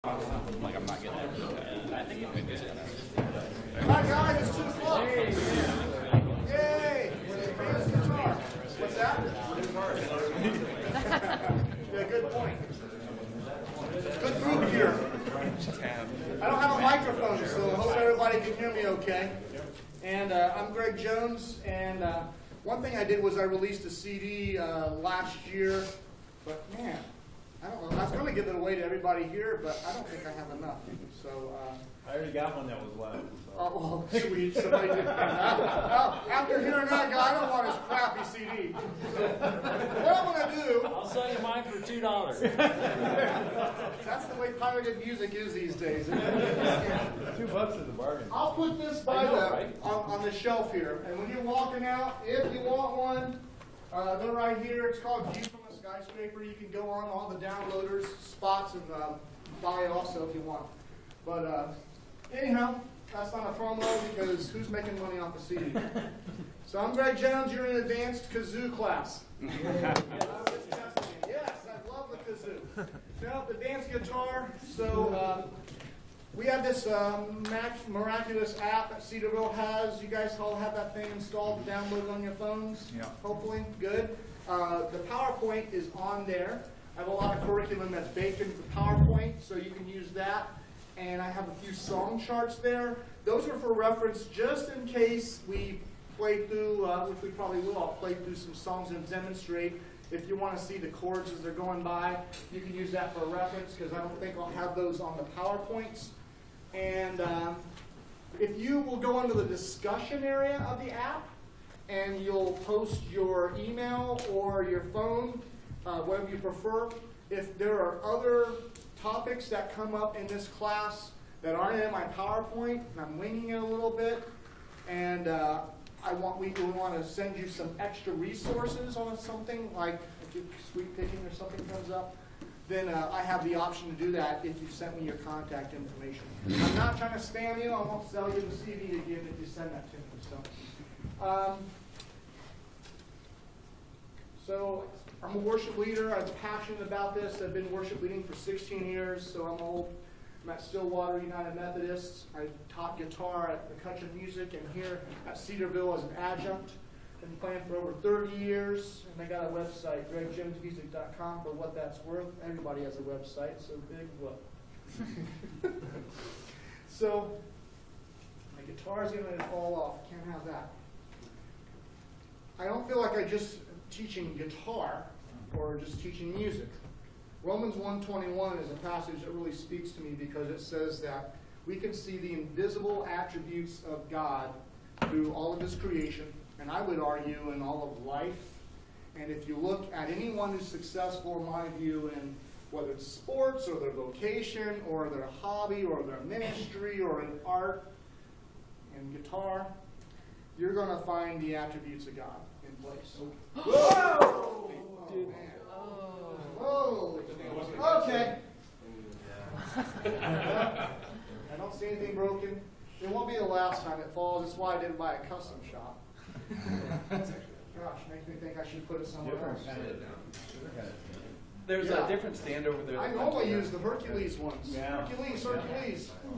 Like I'm not getting it. I think it is. All right, guys, it's 2 o'clock. Yay! Bass guitar. What's that? Yeah, good point. Good group here. I don't have a microphone, so I hope everybody can hear me okay. And I'm Greg Jones, and one thing I did was I released a CD last year, but man, I don't know. I was going to give it away to everybody here, but I don't think I have enough. So I already got one that was left. So. oh, well, sweet. Somebody did. After hearing that guy, I don't want his crappy CD. What I'm going to do... I'll sell you mine for $2. That's the way pirated music is these days. $2 is a bargain. I'll put this by on the shelf here. And when you're walking out, if you want one, they're right here. It's called View from a Skyscraper. You can go on all the downloaders spots and buy it also if you want. But anyhow, that's not a promo because who's making money off the CD? So I'm Greg Jones. You're in advanced kazoo class. Yes, I love the kazoo. Now, advanced guitar. So we have this miraculous app that Cedarville has. You guys all have that thing installed to download on your phones? Yeah. Hopefully. Good. The PowerPoint is on there. I have a lot of curriculum that's baked into the PowerPoint, so you can use that. And I have a few song charts there. Those are for reference just in case we play through, which we probably will. I'll play through some songs and demonstrate. If you want to see the chords as they're going by, you can use that for reference because I don't think I'll have those on the PowerPoints. And if you will go into the discussion area of the app and you'll post your email or your phone, whatever you prefer, if there are other topics that come up in this class that aren't in my PowerPoint, and I'm winging it a little bit, and we want to send you some extra resources on something, like if sweet picking or something comes up, then I have the option to do that if you send me your contact information. I'm not trying to spam you. I won't sell you the CD again if you send that to me. So I'm a worship leader. I'm passionate about this. I've been worship leading for 16 years, so I'm old. I'm at Stillwater United Methodists. I taught guitar at the Country Music and here at Cedarville as an adjunct. Been playing for over 30 years, and I got a website, gregjamesmusic.com, for what that's worth. Everybody has a website, so big what? So my guitar's going to fall off. Can't have that. I don't feel like I just teaching guitar or just teaching music. Romans 1:21 is a passage that really speaks to me because it says that we can see the invisible attributes of God through all of His creation, and I would argue in all of life. And if you look at anyone who's successful, in my view, in whether it's sports or their vocation or their hobby or their ministry or in art and guitar, you're going to find the attributes of God in place. Whoa! Dude. Man. Whoa! Okay. I don't see anything broken. It won't be the last time it falls. That's why I didn't buy a custom shop. Gosh, makes me think I should put it somewhere else. There's a different stand over there. I normally use the Hercules ones. Yeah. Hercules. Oh,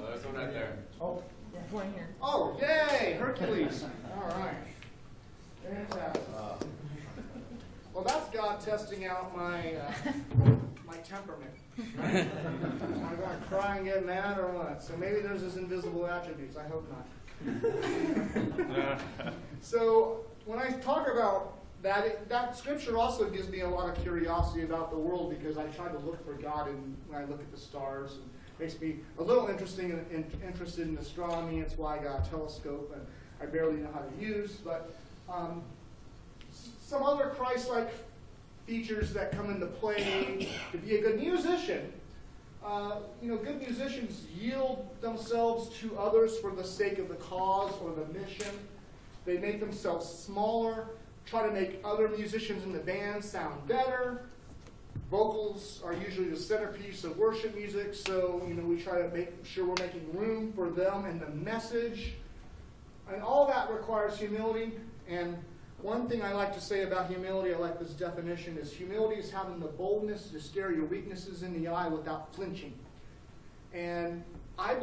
there's one right there. Oh. There's one here. Oh, yay! Hercules. All right. Fantastic. Well, that's God testing out my my temperament. Right? Am I going to cry and get mad or what? So maybe there's this invisible attributes. I hope not. So when I talk about that, that scripture also gives me a lot of curiosity about the world because I try to look for God when I look at the stars. And makes me a little interested in astronomy. It's why I got a telescope, and I barely know how to use. But some other Christ-like features that come into play to be a good musician. Good musicians yield themselves to others for the sake of the cause or the mission. They make themselves smaller, try to make other musicians in the band sound better. Vocals are usually the centerpiece of worship music, so we try to make sure we're making room for them and the message. And all that requires humility. And one thing I like to say about humility, I like this definition, is humility is having the boldness to stare your weaknesses in the eye without flinching.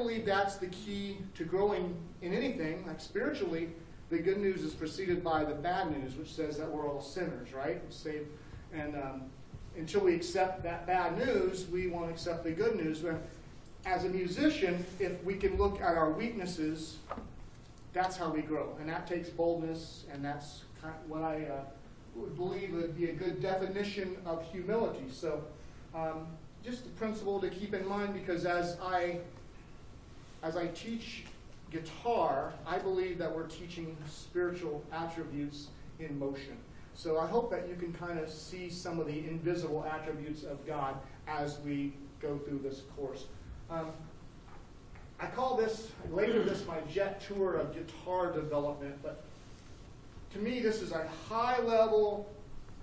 believe that's the key to growing in anything, like spiritually. The good news is preceded by the bad news, which says that we're all sinners, right? Saved, and until we accept that bad news, we won't accept the good news. But as a musician, if we can look at our weaknesses, that's how we grow. And that takes boldness, and that's kind of what I would believe would be a good definition of humility. So just the principle to keep in mind, because as I teach guitar, I believe that we're teaching spiritual attributes in motion. So I hope that you can kind of see some of the invisible attributes of God as we go through this course. I call this, later this, my jet tour of guitar development, but to me this is a high-level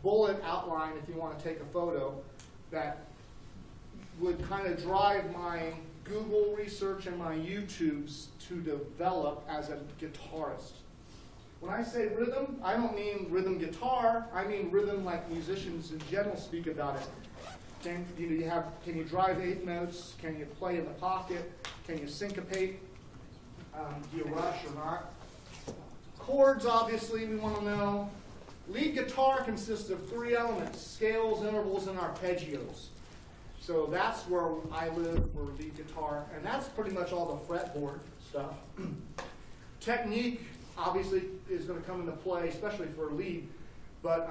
bullet outline, if you want to take a photo, that would kind of drive my Google research and my YouTubes to develop as a guitarist. When I say rhythm, I don't mean rhythm guitar. I mean rhythm like musicians in general speak about it. Can you drive 8 notes? Can you play in the pocket? Can you syncopate? Do you rush or not? Chords, obviously, we want to know. Lead guitar consists of 3 elements: scales, intervals, and arpeggios. So that's where I live for lead guitar, and that's pretty much all the fretboard stuff. Technique, obviously, is going to come into play, especially for lead, but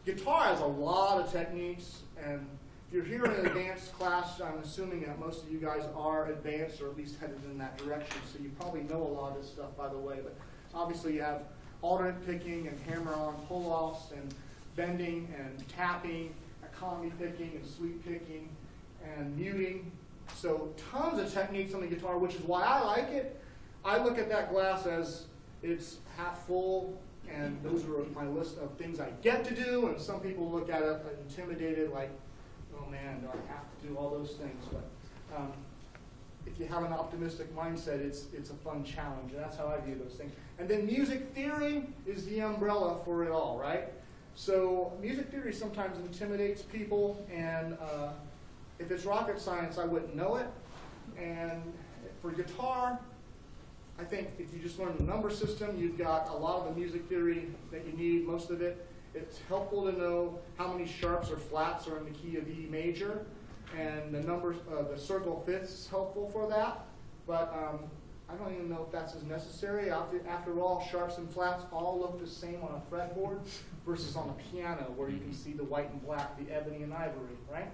guitar has a lot of techniques, and if you're here in an advanced class, I'm assuming that most of you guys are advanced or at least headed in that direction, so you probably know a lot of this stuff, by the way, but obviously you have alternate picking and hammer-on pull-offs and bending and tapping, economy picking and sweep picking and muting. So tons of techniques on the guitar, which is why I like it. I look at that glass as it's half full, and those are my list of things I get to do, and some people look at it intimidated, like, oh man, do I have to do all those things? But if you have an optimistic mindset, it's a fun challenge, and that's how I view those things. And then music theory is the umbrella for it all, right? So music theory sometimes intimidates people, and if it's rocket science, I wouldn't know it. And for guitar, I think if you just learn the number system, you've got a lot of the music theory that you need, most of it. It's helpful to know how many sharps or flats are in the key of E major, and the numbers, the circle fifths is helpful for that. But I don't even know if that's as necessary. After all, sharps and flats all look the same on a fretboard versus on a piano where you can see the white and black, the ebony and ivory, right?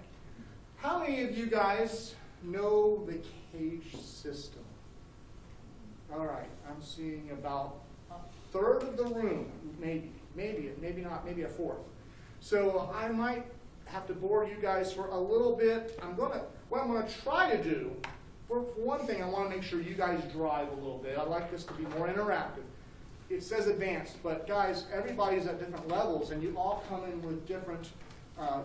How many of you guys know the cage system? All right, I'm seeing about a third of the room, maybe not, maybe a fourth. So I might have to bore you guys for a little bit. What I'm gonna try to do, for one thing, I want to make sure you guys drive a little bit. I'd like this to be more interactive. It says advanced, but guys, everybody's at different levels, and you all come in with different,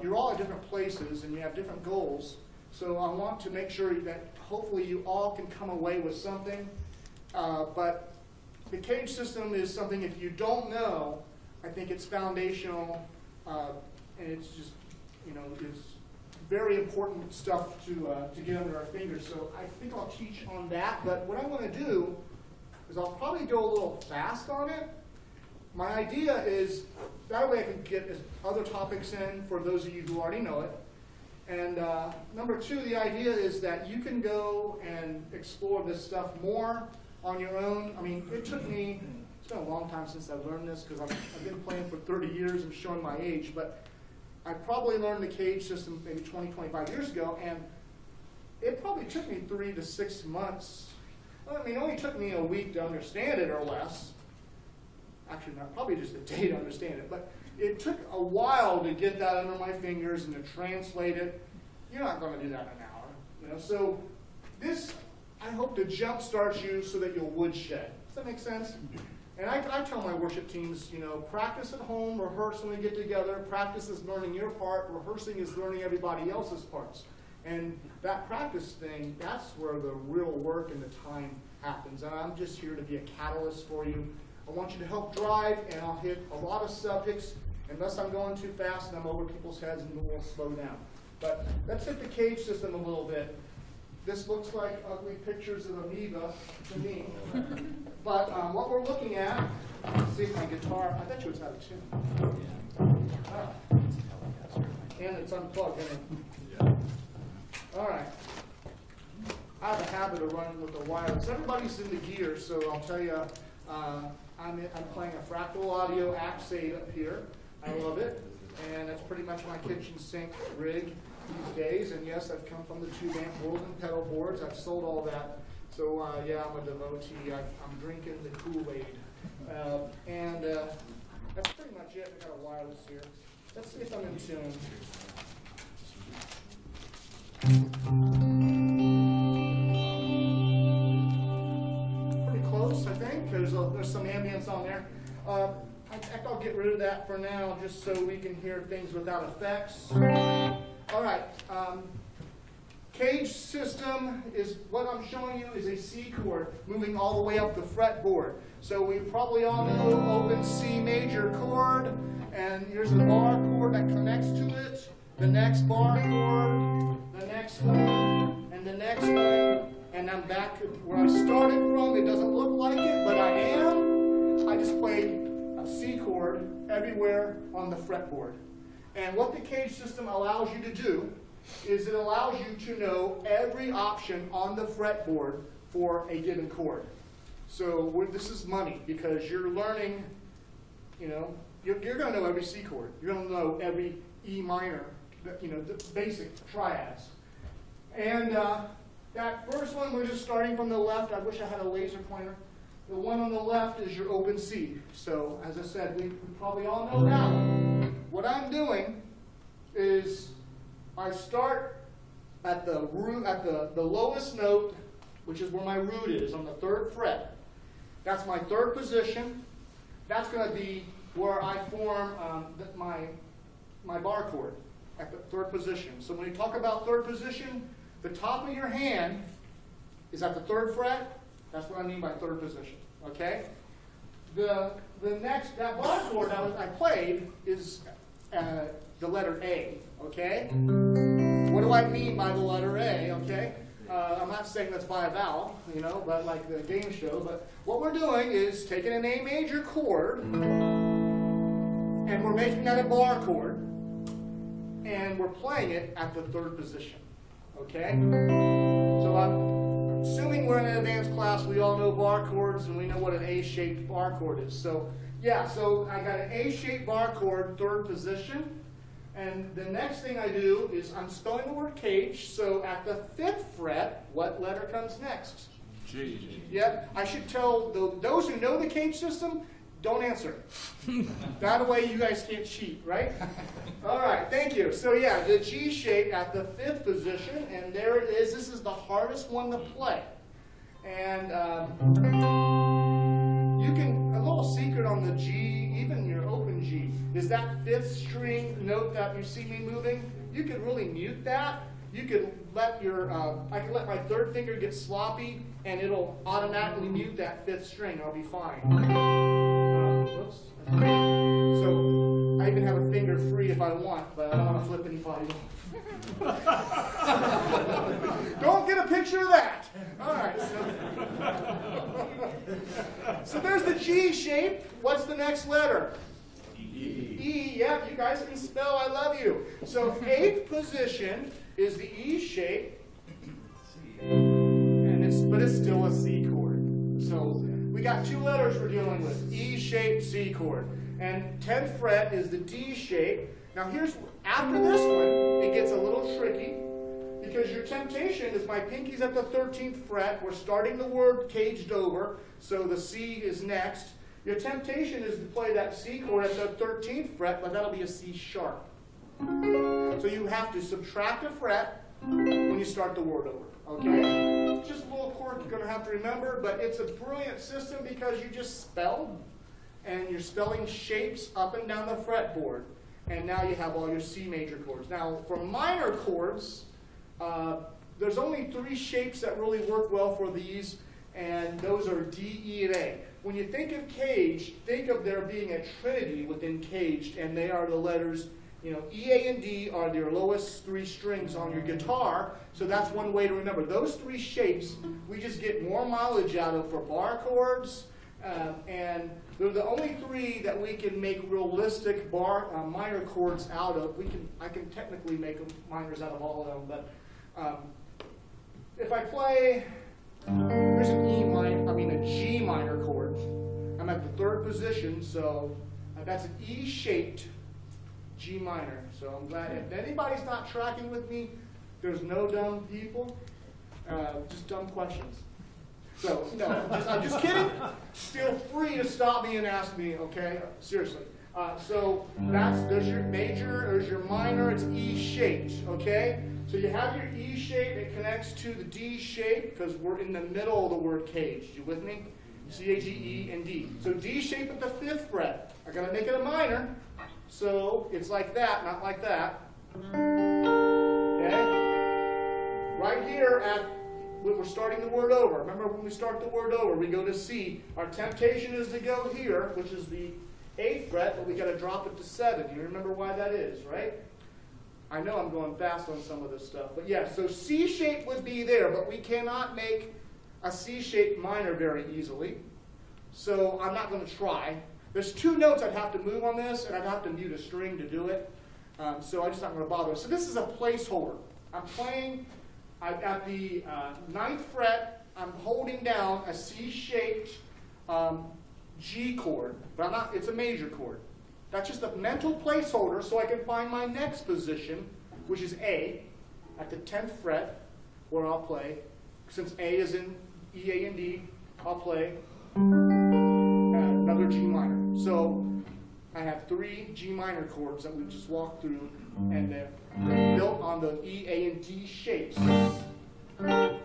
you're all at different places, and you have different goals. So I want to make sure that hopefully you all can come away with something. But the cage system is something, if you don't know, I think it's foundational, and it's just, it's very important stuff to get under our fingers. So I think I'll teach on that. But what I want to do is I'll probably go a little fast on it. My idea is that way I can get other topics in for those of you who already know it. And number 2, the idea is that you can go and explore this stuff more on your own. I mean, it's been a long time since I've learned this because I've been playing for 30 years and showing my age, but I probably learned the cage system maybe 20, 25 years ago, and it probably took me 3 to 6 months. I mean, it only took me a week to understand it or less. Actually, not probably just a day to understand it, but it took a while to get that under my fingers and to translate it. You're not going to do that in an hour. So this, I hope to jumpstart you so that you'll woodshed. Does that make sense? And I tell my worship teams, practice at home, rehearse when we get together. Practice is learning your part. Rehearsing is learning everybody else's parts. And that practice thing, that's where the real work and the time happens. And I'm just here to be a catalyst for you. I want you to help drive, and I'll hit a lot of subjects, unless I'm going too fast and I'm over people's heads and we'll slow down. But let's hit the cage system a little bit. this looks like ugly pictures of amoeba to me. But what we're looking at, let's see if my guitar, I bet you it's out of tune. And it's unplugged, isn't it? All right. I have a habit of running with the wireless. Everybody's in the gear, so I'll tell you, I'm playing a fractal audio Axe8 up here. I love it, and that's pretty much my kitchen sink rig these days. And yes, I've come from the tube amp world and pedal boards. I've sold all that. So yeah, I'm a devotee. I'm drinking the Kool-Aid. And that's pretty much it. I've got a wireless here. Let's see if I'm in tune. Pretty close, I think. There's some ambience on there. I think I'll get rid of that for now, just so we can hear things without effects. All right. Cage system is what I'm showing you is a C chord moving all the way up the fretboard. So we probably all know open C major chord, and here's the bar chord that connects to it. The next bar chord, the next one, and the next one, and I'm back where I started from. It doesn't look like it, but I am. I just played a C chord everywhere on the fretboard. And what the cage system allows you to do is it allows you to know every option on the fretboard for a given chord. So this is money because you're learning, you know, you're going to know every C chord. You're going to know every E minor, you know, the basic triads. And that first one, we're just starting from the left. I wish I had a laser pointer. The one on the left is your open C. So as I said, we probably all know that one. What I'm doing is I start at the root, at the lowest note, which is where my root is, on the 3rd fret. That's my 3rd position. That's going to be where I form my bar chord at the 3rd position. So when you talk about 3rd position, the top of your hand is at the 3rd fret. That's what I mean by 3rd position. Okay. The next, that bar chord that I played is the letter A. Okay. What do I mean by the letter A? Okay. I'm not saying that's by a vowel, you know, but like the game show. But what we're doing is taking an A major chord, and we're making that a bar chord, and we're playing it at the 3rd position. Okay? So I'm assuming we're in an advanced class, we all know bar chords, and we know what an A-shaped bar chord is. So yeah, so I got an A-shaped bar chord, 3rd position. And the next thing I do is I'm spelling the word cage. So at the 5th fret, what letter comes next? G. Yep. I should tell those who know the cage system, don't answer. That way you guys can't cheat, right? All right, thank you. So yeah, the G shape at the 5th position, and there it is. This is the hardest one to play. And you can, a little secret on the G, even your open G, is that 5th string note that you see me moving, you could really mute that. You could let your, I can let my 3rd finger get sloppy, and it'll automatically mute that 5th string. I'll be fine. Whoops. So I even have a finger free if I want, but I don't want to flip anybody off. Don't get a picture of that. All right. So there's the G shape. What's the next letter? E. Yep, you guys can spell. I love you. So 8th position is the E shape, and but it's still a C chord. So we got 2 letters we're dealing with: E shape, C chord. And 10th fret is the D shape. Now here's, after this one, it gets a little tricky, because your temptation is my pinky's at the 13th fret. We're starting the word caged over, so the C is next. Your temptation is to play that C chord at the 13th fret, but that'll be a C sharp. So you have to subtract a fret when you start the word over, okay? It's just a little quirk you're going to have to remember, but it's a brilliant system because you just spell, and you're spelling shapes up and down the fretboard, and now you have all your C major chords. Now, for minor chords, there's only 3 shapes that really work well for these, and those are D, E, and A. When you think of cage, think of there being a trinity within caged, and they are the letters You know, E, A, and D are your lowest 3 strings on your guitar, so that's one way to remember. Those 3 shapes, we just get more mileage out of for bar chords, and they're the only 3 that we can make realistic minor chords out of. I can technically make minors out of all of them, but if I play, here's a G minor chord. I'm at the 3rd position, so that's an E-shaped G minor. So I'm glad if anybody's not tracking with me, there's no dumb people, just dumb questions. So no, I'm just kidding. Feel free to stop me and ask me, okay? Seriously. So there's your major, there's your minor, it's E-shaped, okay? So you have your E shape, it connects to the D shape because we're in the middle of the word cage. You with me? C, A, G, E, and D. So D shape at the 5th fret. I gotta make it a minor. So it's like that, not like that. Okay? Right here we're starting the word over. Remember when we start the word over, we go to C. Our temptation is to go here, which is the 8th fret, but we gotta drop it to 7. You remember why that is, right? I know I'm going fast on some of this stuff, but yeah, so C shape would be there, but we cannot make a C-shaped minor very easily. So I'm not going to try. There's 2 notes I'd have to move on this, and I'd have to mute a string to do it. So I'm just not going to bother. So this is a placeholder. I'm playing at the 9th fret. I'm holding down a C-shaped G chord, but it's a major chord. That's just a mental placeholder so I can find my next position, which is A, at the 10th fret, where I'll play. Since A is in E, A, and D, I'll play another G minor. So I have 3 G minor chords that we just walked through, and they're built on the E, A, and D shapes. Okay?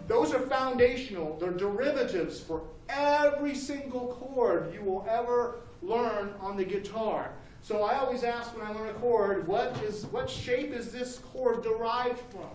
Those are foundational. They're derivatives for every single chord you will ever learn on the guitar. So I always ask when I learn a chord, what shape is this chord derived from?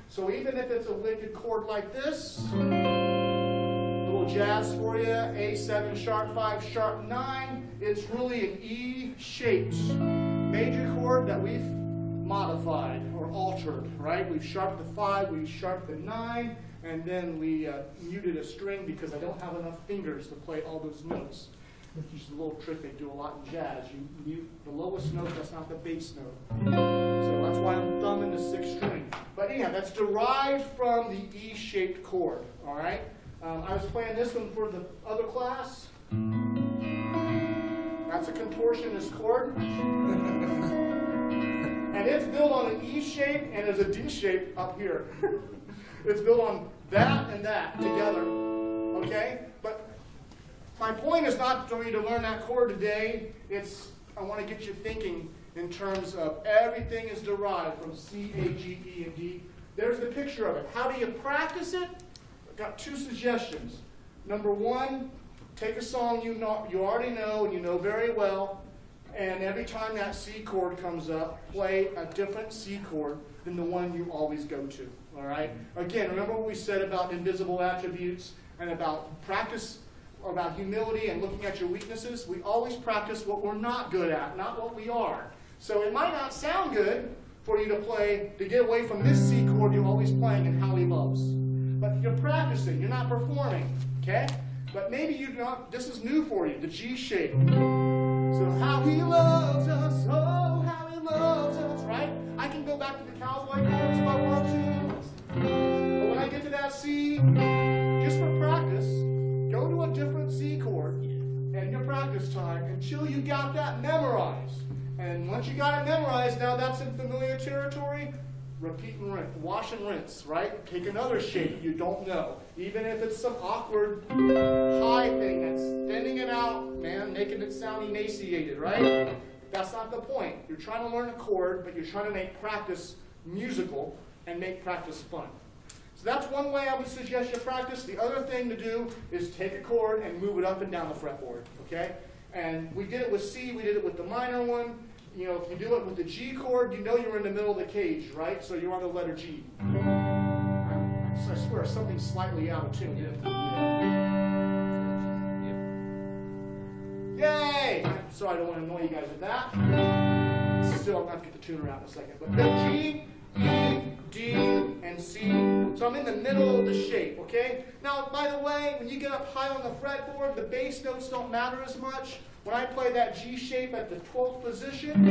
So even if it's a wicked chord like this, a little jazz for you, A7 sharp 5 sharp 9, it's really an E-shaped major chord that we've modified or altered, right? We've sharped the 5, we've sharped the 9, and then we muted a string because I don't have enough fingers to play all those notes. Which is a little trick they do a lot in jazz. You mute the lowest note, that's not the bass note. So that's why I'm thumbing the 6th string. But anyhow, that's derived from the E-shaped chord, all right? I was playing this one for the other class. That's a contortionist chord. And it's built on an E shape and there's a D shape up here. It's built on that and that together, okay? But my point is not for you to learn that chord today. I want to get you thinking in terms of everything is derived from C, A, G, E, and D. There's the picture of it. How do you practice it? I've got 2 suggestions. Number 1, take a song you already know and you know very well, and every time that C chord comes up, play a different C chord than the one you always go to. All right? Again, remember what we said about invisible attributes and about practice, about humility and looking at your weaknesses? We always practice what we're not good at, not what we are. So it might not sound good for you to get away from this C chord you're always playing and How He Loves. But you're practicing, you're not performing, okay? But maybe this is new for you, the G shape. So how He loves us, oh, how He loves us, right? I can go back to the cowboy chords if I want to. But when I get to that C, just for practice, go to a different C chord in your practice time until you got that memorized. And once you got it memorized, now that's in familiar territory, repeat and rinse, wash and rinse, right? Take another shape you don't know. Even if it's some awkward high thing that's thinning it out, man, making it sound emaciated, right? That's not the point. You're trying to learn a chord, but you're trying to make practice musical and make practice fun. So that's one way I would suggest you practice. The other thing to do is take a chord and move it up and down the fretboard, okay? And we did it with C, we did it with the minor one. You know, if you do it with the G chord, you know you're in the middle of the cage, right? So you're on the letter G. I swear, something's slightly out of tune. Yay! Sorry, I don't want to annoy you guys with that. Still, I'm going to have to get the tuner out in a second. But G, E, D, and C. So I'm in the middle of the shape, okay? Now, by the way, when you get up high on the fretboard, the bass notes don't matter as much. When I play that G shape at the 12th position,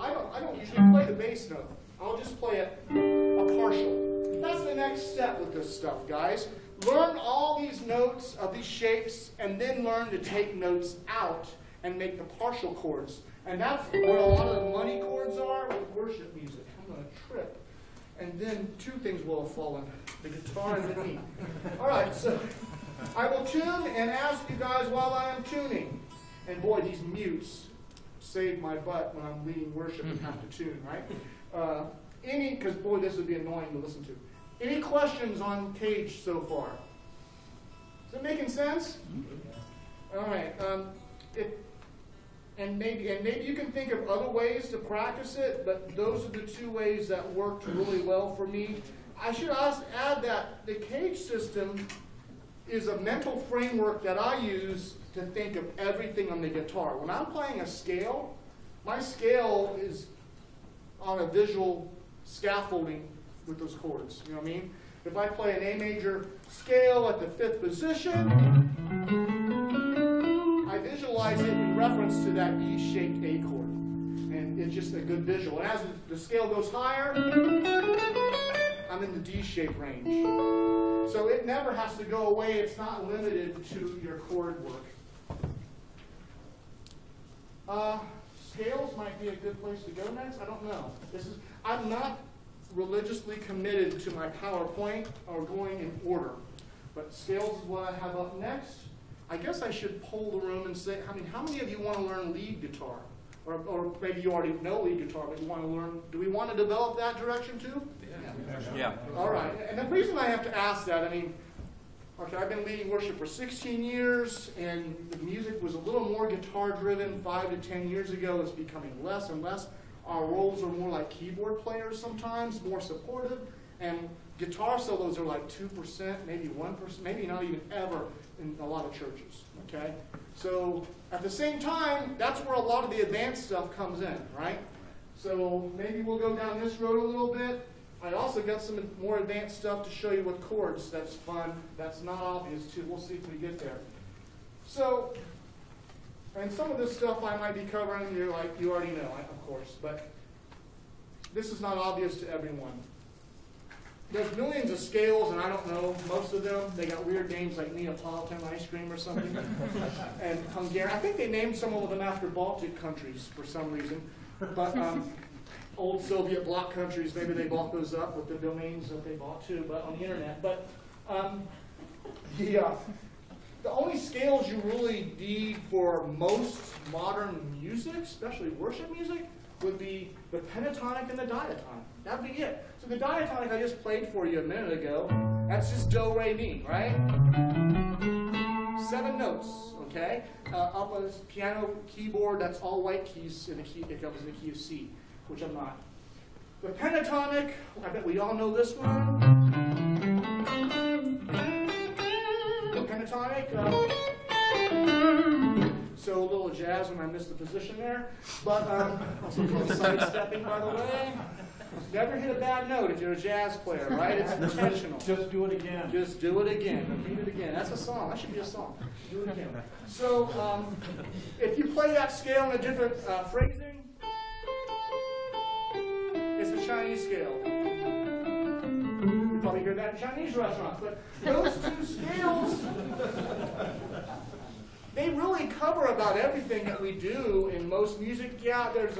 I don't usually play the bass note. I'll just play it a partial. That's the next step with this stuff, guys. Learn all these notes of these shapes, and then learn to take notes out and make the partial chords. And that's where a lot of the money chords are with worship music. I'm going to trip. And then two things will have fallen, the guitar and the knee. All right, so I will tune and ask you guys while I am tuning. And boy, these mutes save my butt when I'm leading worship and have to tune, right? Because boy, this would be annoying to listen to. Any questions on Cage so far? Is it making sense? All right. And maybe you can think of other ways to practice it, but those are the two ways that worked really well for me. I should add that the Cage system is a mental framework that I use to think of everything on the guitar. When I'm playing a scale, my scale is on a visual scaffolding with those chords. You know what I mean? If I play an A major scale at the 5th position, I visualize it in reference to that E-shaped A chord. And it's just a good visual. And as the scale goes higher, I'm in the D-shaped range. So it never has to go away. It's not limited to your chord work. Scales might be a good place to go next. I don't know. I'm not religiously committed to my PowerPoint or going in order. But scales is what I have up next. I guess I should poll the room and say, how many of you want to learn lead guitar? Or maybe you already know lead guitar, but you want to learn, do we want to develop that direction too? Yeah. All right. And the reason I have to ask that, okay, I've been leading worship for 16 years, and the music was a little more guitar-driven 5 to 10 years ago. It's becoming less and less. Our roles are more like keyboard players sometimes, more supportive, and guitar solos are like 2%, maybe 1%, maybe not even ever in a lot of churches, okay? So at the same time, that's where a lot of the advanced stuff comes in, right? So maybe we'll go down this road a little bit. I also got some more advanced stuff to show you with chords. That's fun. That's not obvious, too. We'll see if we get there. So, and some of this stuff I might be covering, you already know, of course, but this is not obvious to everyone. There's millions of scales, and I don't know most of them. They got weird names like Neapolitan ice cream or something. And Hungarian. I think they named some of them after Baltic countries for some reason. But old Soviet bloc countries, maybe they bought those up with the domains that they bought too, but on the internet. But the only scales you really need for most modern music, especially worship music, would be the pentatonic and the diatonic. That'd be it. So the diatonic I just played for you a minute ago, that's just do, re, mi, right? 7 notes, okay? Up on this piano keyboard, that's all white keys in the key, it goes in the key of C, which I'm not. The pentatonic, I bet we all know this one. The pentatonic, so a little jazz when I missed the position there. But also called sidestepping, by the way. Never hit a bad note if you're a jazz player, right? It's intentional. Just do it again. Just do it again. Repeat it again. That's a song. That should be a song. Do it again. So if you play that scale in a different phrasing, it's the Chinese scale. You probably hear that in Chinese restaurants. But those two scales, they really cover about everything that we do in most music. Yeah, there's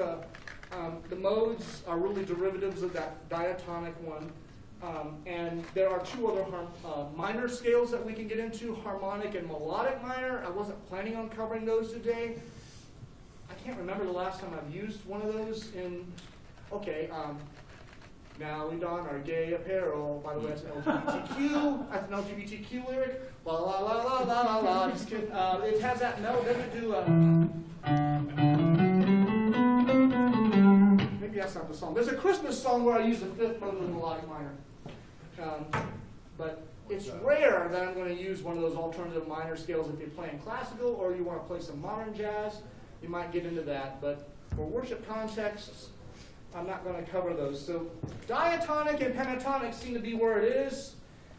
the modes are really derivatives of that diatonic one. And there are 2 other minor scales that we can get into, harmonic and melodic minor. I wasn't planning on covering those today. I can't remember the last time I've used one of those in, okay, now we don our gay apparel. By the way, that's an LGBTQ. That's an LGBTQ lyric. La la la la la la la. Just kidding. It has that. No, it doesn't do. Maybe that's not the song. There's a Christmas song where I use the 5th note of the melodic minor. But it's rare that I'm going to use one of those alternative minor scales if you're playing classical or you want to play some modern jazz. you might get into that. But for worship contexts, I'm not going to cover those. So diatonic and pentatonic seem to be where it is.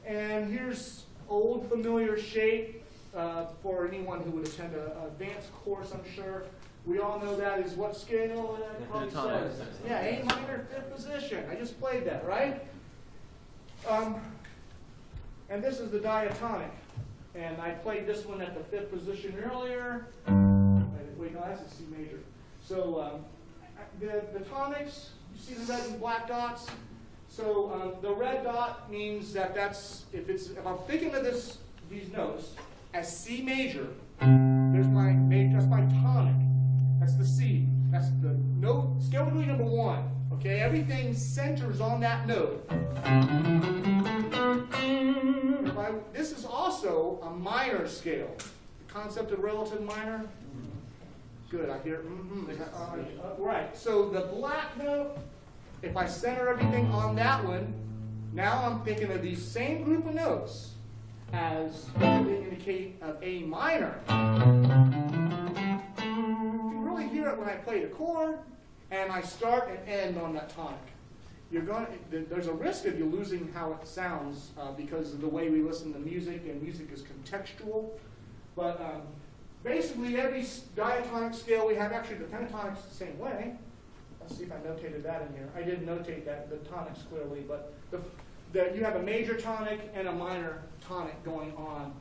And here's old familiar shape for anyone who would attend an advanced course, I'm sure. We all know that is what scale? It probably says. Yeah, A minor, 5th position. I just played that, right? And this is the diatonic. And I played this one at the 5th position earlier. Wait, no, that's a C major. So the tonics, you see the red and black dots? So the red dot means that that's, if I'm thinking of these notes as C major, that's my tonic. That's the C. That's the note, scale degree number 1. Okay, everything centers on that note. This is also a minor scale. The concept of relative minor. Good, I hear. Right. So the black note, if I center everything on that one, now I'm thinking of these same group of notes as they indicate of A minor. You can really hear it when I play the chord and I start and end on that tonic. There's a risk of you losing how it sounds because of the way we listen to music, and music is contextual. But basically, every diatonic scale we have, actually the pentatonic's the same way. Let's see if I notated that in here. I did notate that, the tonics clearly, but you have a major tonic and a minor tonic going on.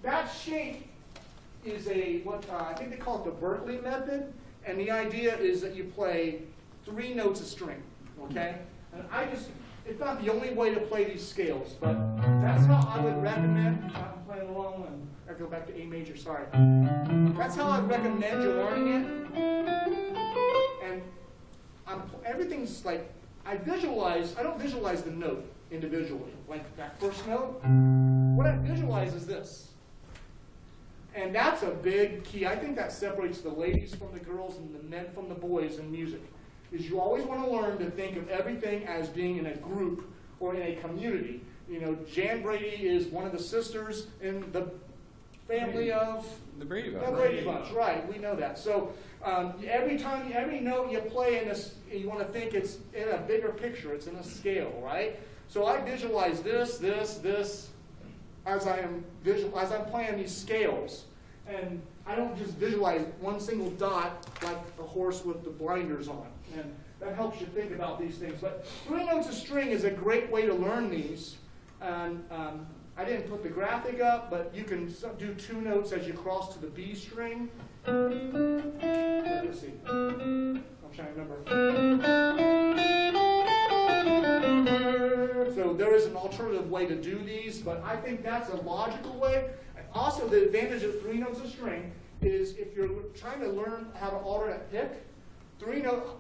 That shape is what I think they call it the Berkeley method, and the idea is that you play 3 notes a string, okay? And it's not the only way to play these scales, but that's how I would recommend. I'm playing the wrong one. I go back to A major, sorry. That's how I'd recommend you learning it. And everything's like, I don't visualize the note individually, like that first note. What I visualize is this. And that's a big key. I think that separates the ladies from the girls and the men from the boys in music. Is you always want to learn to think of everything as being in a group or in a community. You know, Jan Brady is one of the sisters in the family of the Brady Bunch. The Brady Bunch, right? We know that. So every note you play in this, you want to think it's in a bigger picture. It's in a scale, right? So I visualize this as I'm playing these scales, and I don't just visualize one single dot like a horse with the blinders on. And that helps you think about these things. But 3 notes a string is a great way to learn these. And I didn't put the graphic up, but you can do 2 notes as you cross to the B string. Let's see. I'm trying to remember. So there is an alternative way to do these, but I think that's a logical way. And also, the advantage of 3 notes a string is if you're trying to learn how to alternate pick,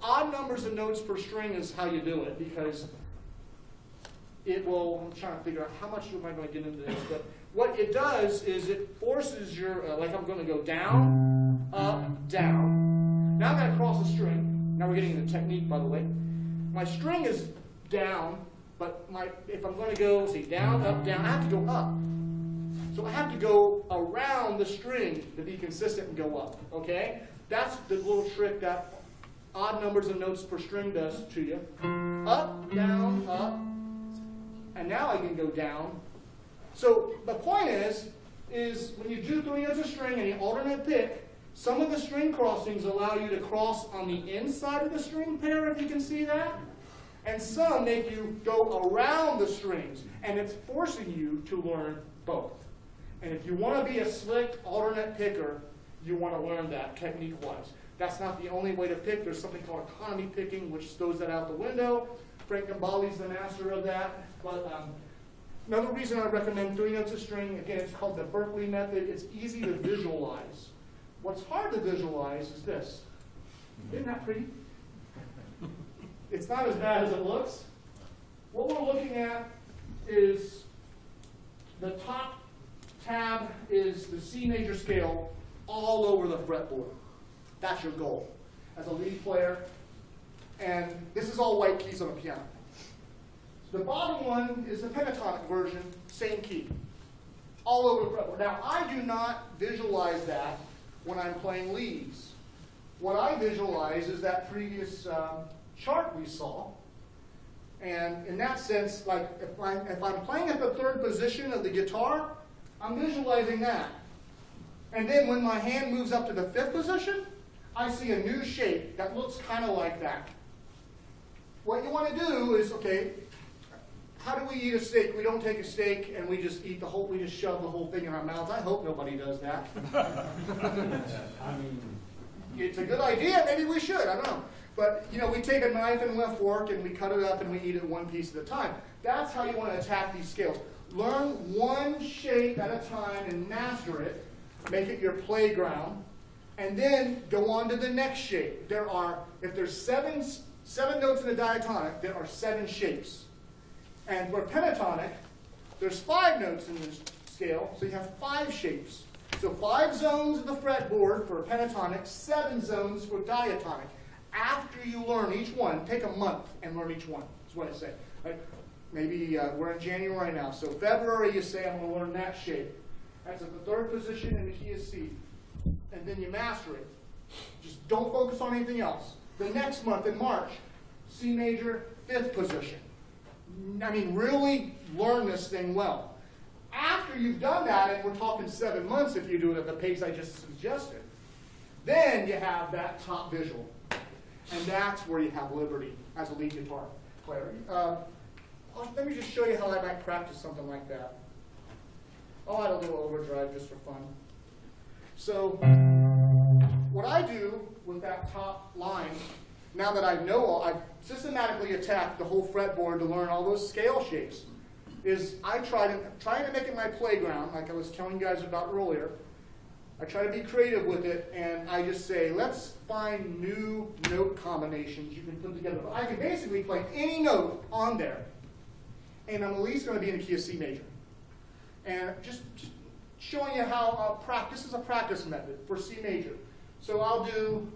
odd numbers of notes per string is how you do it, because it will, I'm trying to figure out how much am I going to get into this, but what it does is it forces your, like I'm going to go down, up, down. Now I'm going to cross a string. Now we're getting into technique, by the way. My string is down, but if I'm going to go, see, down, up, down, I have to go up. So I have to go around the string to be consistent and go up, okay? That's the little trick that odd numbers of notes per string does to you. Up, down, up, and now I can go down. So the point is when you do 3 notes a string and you alternate pick, some of the string crossings allow you to cross on the inside of the string pair, if you can see that. And some make you go around the strings, and it's forcing you to learn both. And if you want to be a slick alternate picker, you want to learn that technique-wise. That's not the only way to pick. There's something called economy picking, which throws that out the window. Frank Gambale's the master of that. But another reason I recommend 3 notes a string, again, it's called the Berkeley method. It's easy to visualize. What's hard to visualize is this. Isn't that pretty? It's not as bad as it looks. What we're looking at is the top tab is the C major scale all over the fretboard. That's your goal as a lead player. And this is all white keys on a piano. The bottom one is the pentatonic version, same key, all over the fretboard. Now, I do not visualize that when I'm playing leads. What I visualize is that previous chart we saw. And in that sense, like if I'm playing at the third position of the guitar, I'm visualizing that. And then when my hand moves up to the fifth position, I see a new shape that looks kind of like that. What you want to do is, okay, how do we eat a steak? We don't take a steak and we just eat the whole, we just shove the whole thing in our mouths. I hope nobody does that. I mean, It's a good idea. Maybe we should. I don't know. But, you know, we take a knife and left fork and we cut it up and we eat it one piece at a time. That's how you want to attack these scales. Learn one shape at a time and master it. Make it your playground. And then go on to the next shape. There are, if there's seven notes in a diatonic, there are 7 shapes. And for pentatonic, there's 5 notes in this scale, so you have 5 shapes. So 5 zones of the fretboard for pentatonic, 7 zones for diatonic. After you learn each one, take a month and learn each one. That's what I say. Right? Maybe we're in January now, so February you say, I'm going to learn that shape. That's at the 3rd position in the key of C. And then you master it. Just don't focus on anything else. The next month in March, C major, 5th position. I mean, really learn this thing well. After you've done that, and we're talking 7 months if you do it at the pace I just suggested, then you have that top visual. And that's where you have liberty as a lead guitar player. Let me just show you how I might practice something like that. I'll add a little overdrive just for fun. So what I do with that top line, now that I know I've systematically attacked the whole fretboard to learn all those scale shapes, is I try to make it my playground, like I was telling you guys about earlier. I try to be creative with it, and I just say, let's find new note combinations you can put together. But I can basically play any note on there, and I'm at least going to be in the key of C major. And just showing you how this is a practice method for C major. So I'll do.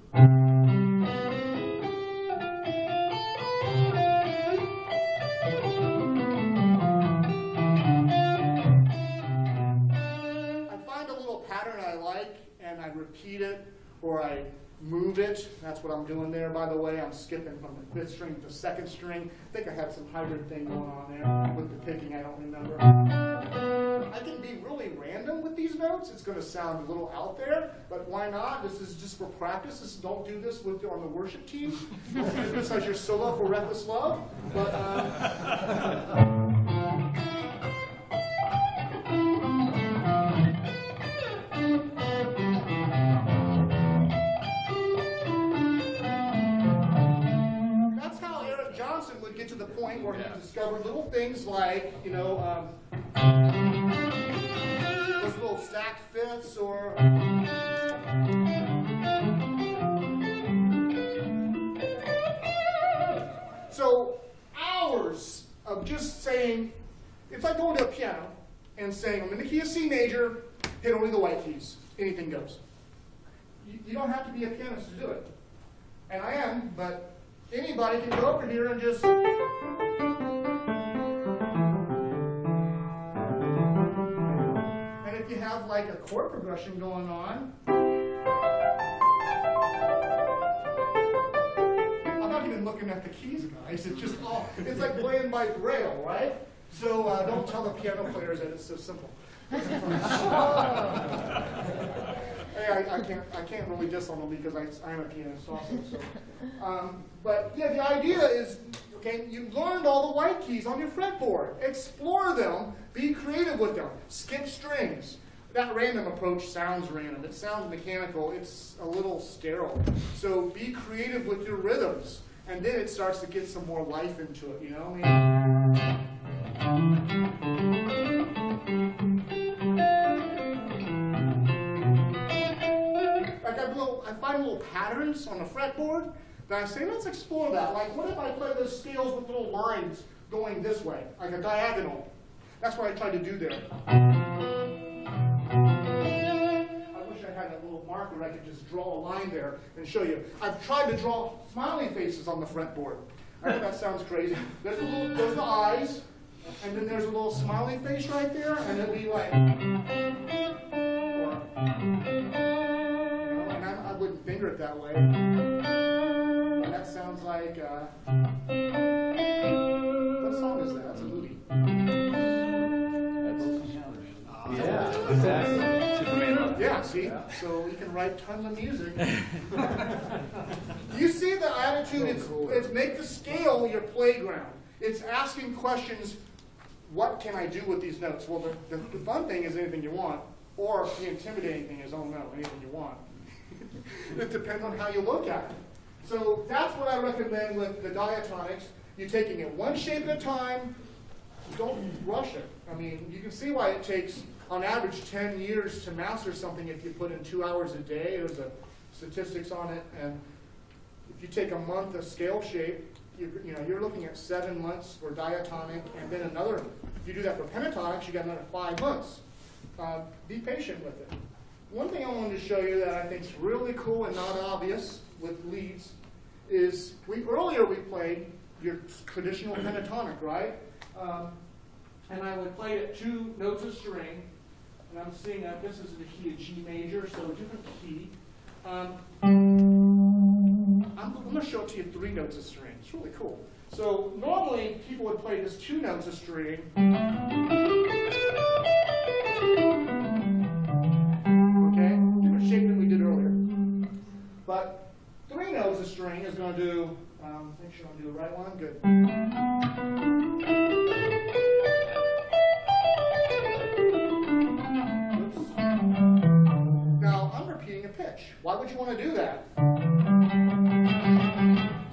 And I repeat it, or I move it. That's what I'm doing there, by the way. I'm skipping from the 5th string to 2nd string. I think I had some hybrid thing going on there with the picking. I don't remember. I can be really random with these notes. It's going to sound a little out there, but why not? This is just for practice. Don't do this on the worship team. Don't do this as your solo for Reckless Love. But, would get to the point where he discovered little things like, you know, those little stacked fifths, or so hours of just saying, it's like going to a piano and saying, I'm in the key of C major, hit only the white keys, anything goes. You don't have to be a pianist to do it. And I am, but anybody can go over here and just. And if you have like a chord progression going on, I'm not even looking at the keys, guys. It's just all, it's like playing by braille, right? So don't tell the piano players that it's so simple. Hey, I can't really diss on them because I'm a pianist also. So. But yeah, the idea is, okay, you learned all the white keys on your fretboard. Explore them. Be creative with them. Skip strings. That random approach sounds random. It sounds mechanical. It's a little sterile. So be creative with your rhythms. And then it starts to get some more life into it, you know? I find little patterns on the fretboard that I say, let's explore that. Like, what if I play those scales with little lines going this way, like a diagonal? That's what I tried to do there. I wish I had a little marker I could just draw a line there and show you. I've tried to draw smiley faces on the fretboard. I know that sounds crazy. There's the eyes, and then there's a little smiley face right there, and it'll be like. finger it that way. And that sounds like, what song is that? That's a movie. Yeah, exactly. Superman. Yeah, see? So you can write tons of music. Do you see the attitude? It's make the scale your playground. It's asking questions, what can I do with these notes? Well, the fun thing is anything you want, or the intimidating thing is, oh no, anything you want. It depends on how you look at it. So that's what I recommend with the diatonics. You're taking it one shape at a time. Don't rush it. I mean, you can see why it takes, on average, 10 years to master something if you put in 2 hours a day. There's statistics on it. And if you take a month of scale shape, you're looking at 7 months for diatonic, and then another, if you do that for pentatonics, you got another 5 months. Be patient with it. One thing I wanted to show you that I think is really cool and not obvious with leads is, earlier we played your traditional pentatonic, right? And I would play it 2 notes of string, and I'm seeing that this is in the key of G major, so a different key. I'm going to show it to you 3 notes of string. It's really cool. So normally people would play this 2 notes of string. Okay, different shape than we did earlier. But 3 notes of string is going to do. Make sure I'm doing the right one. Good. Oops. Now I'm repeating a pitch. Why would you want to do that?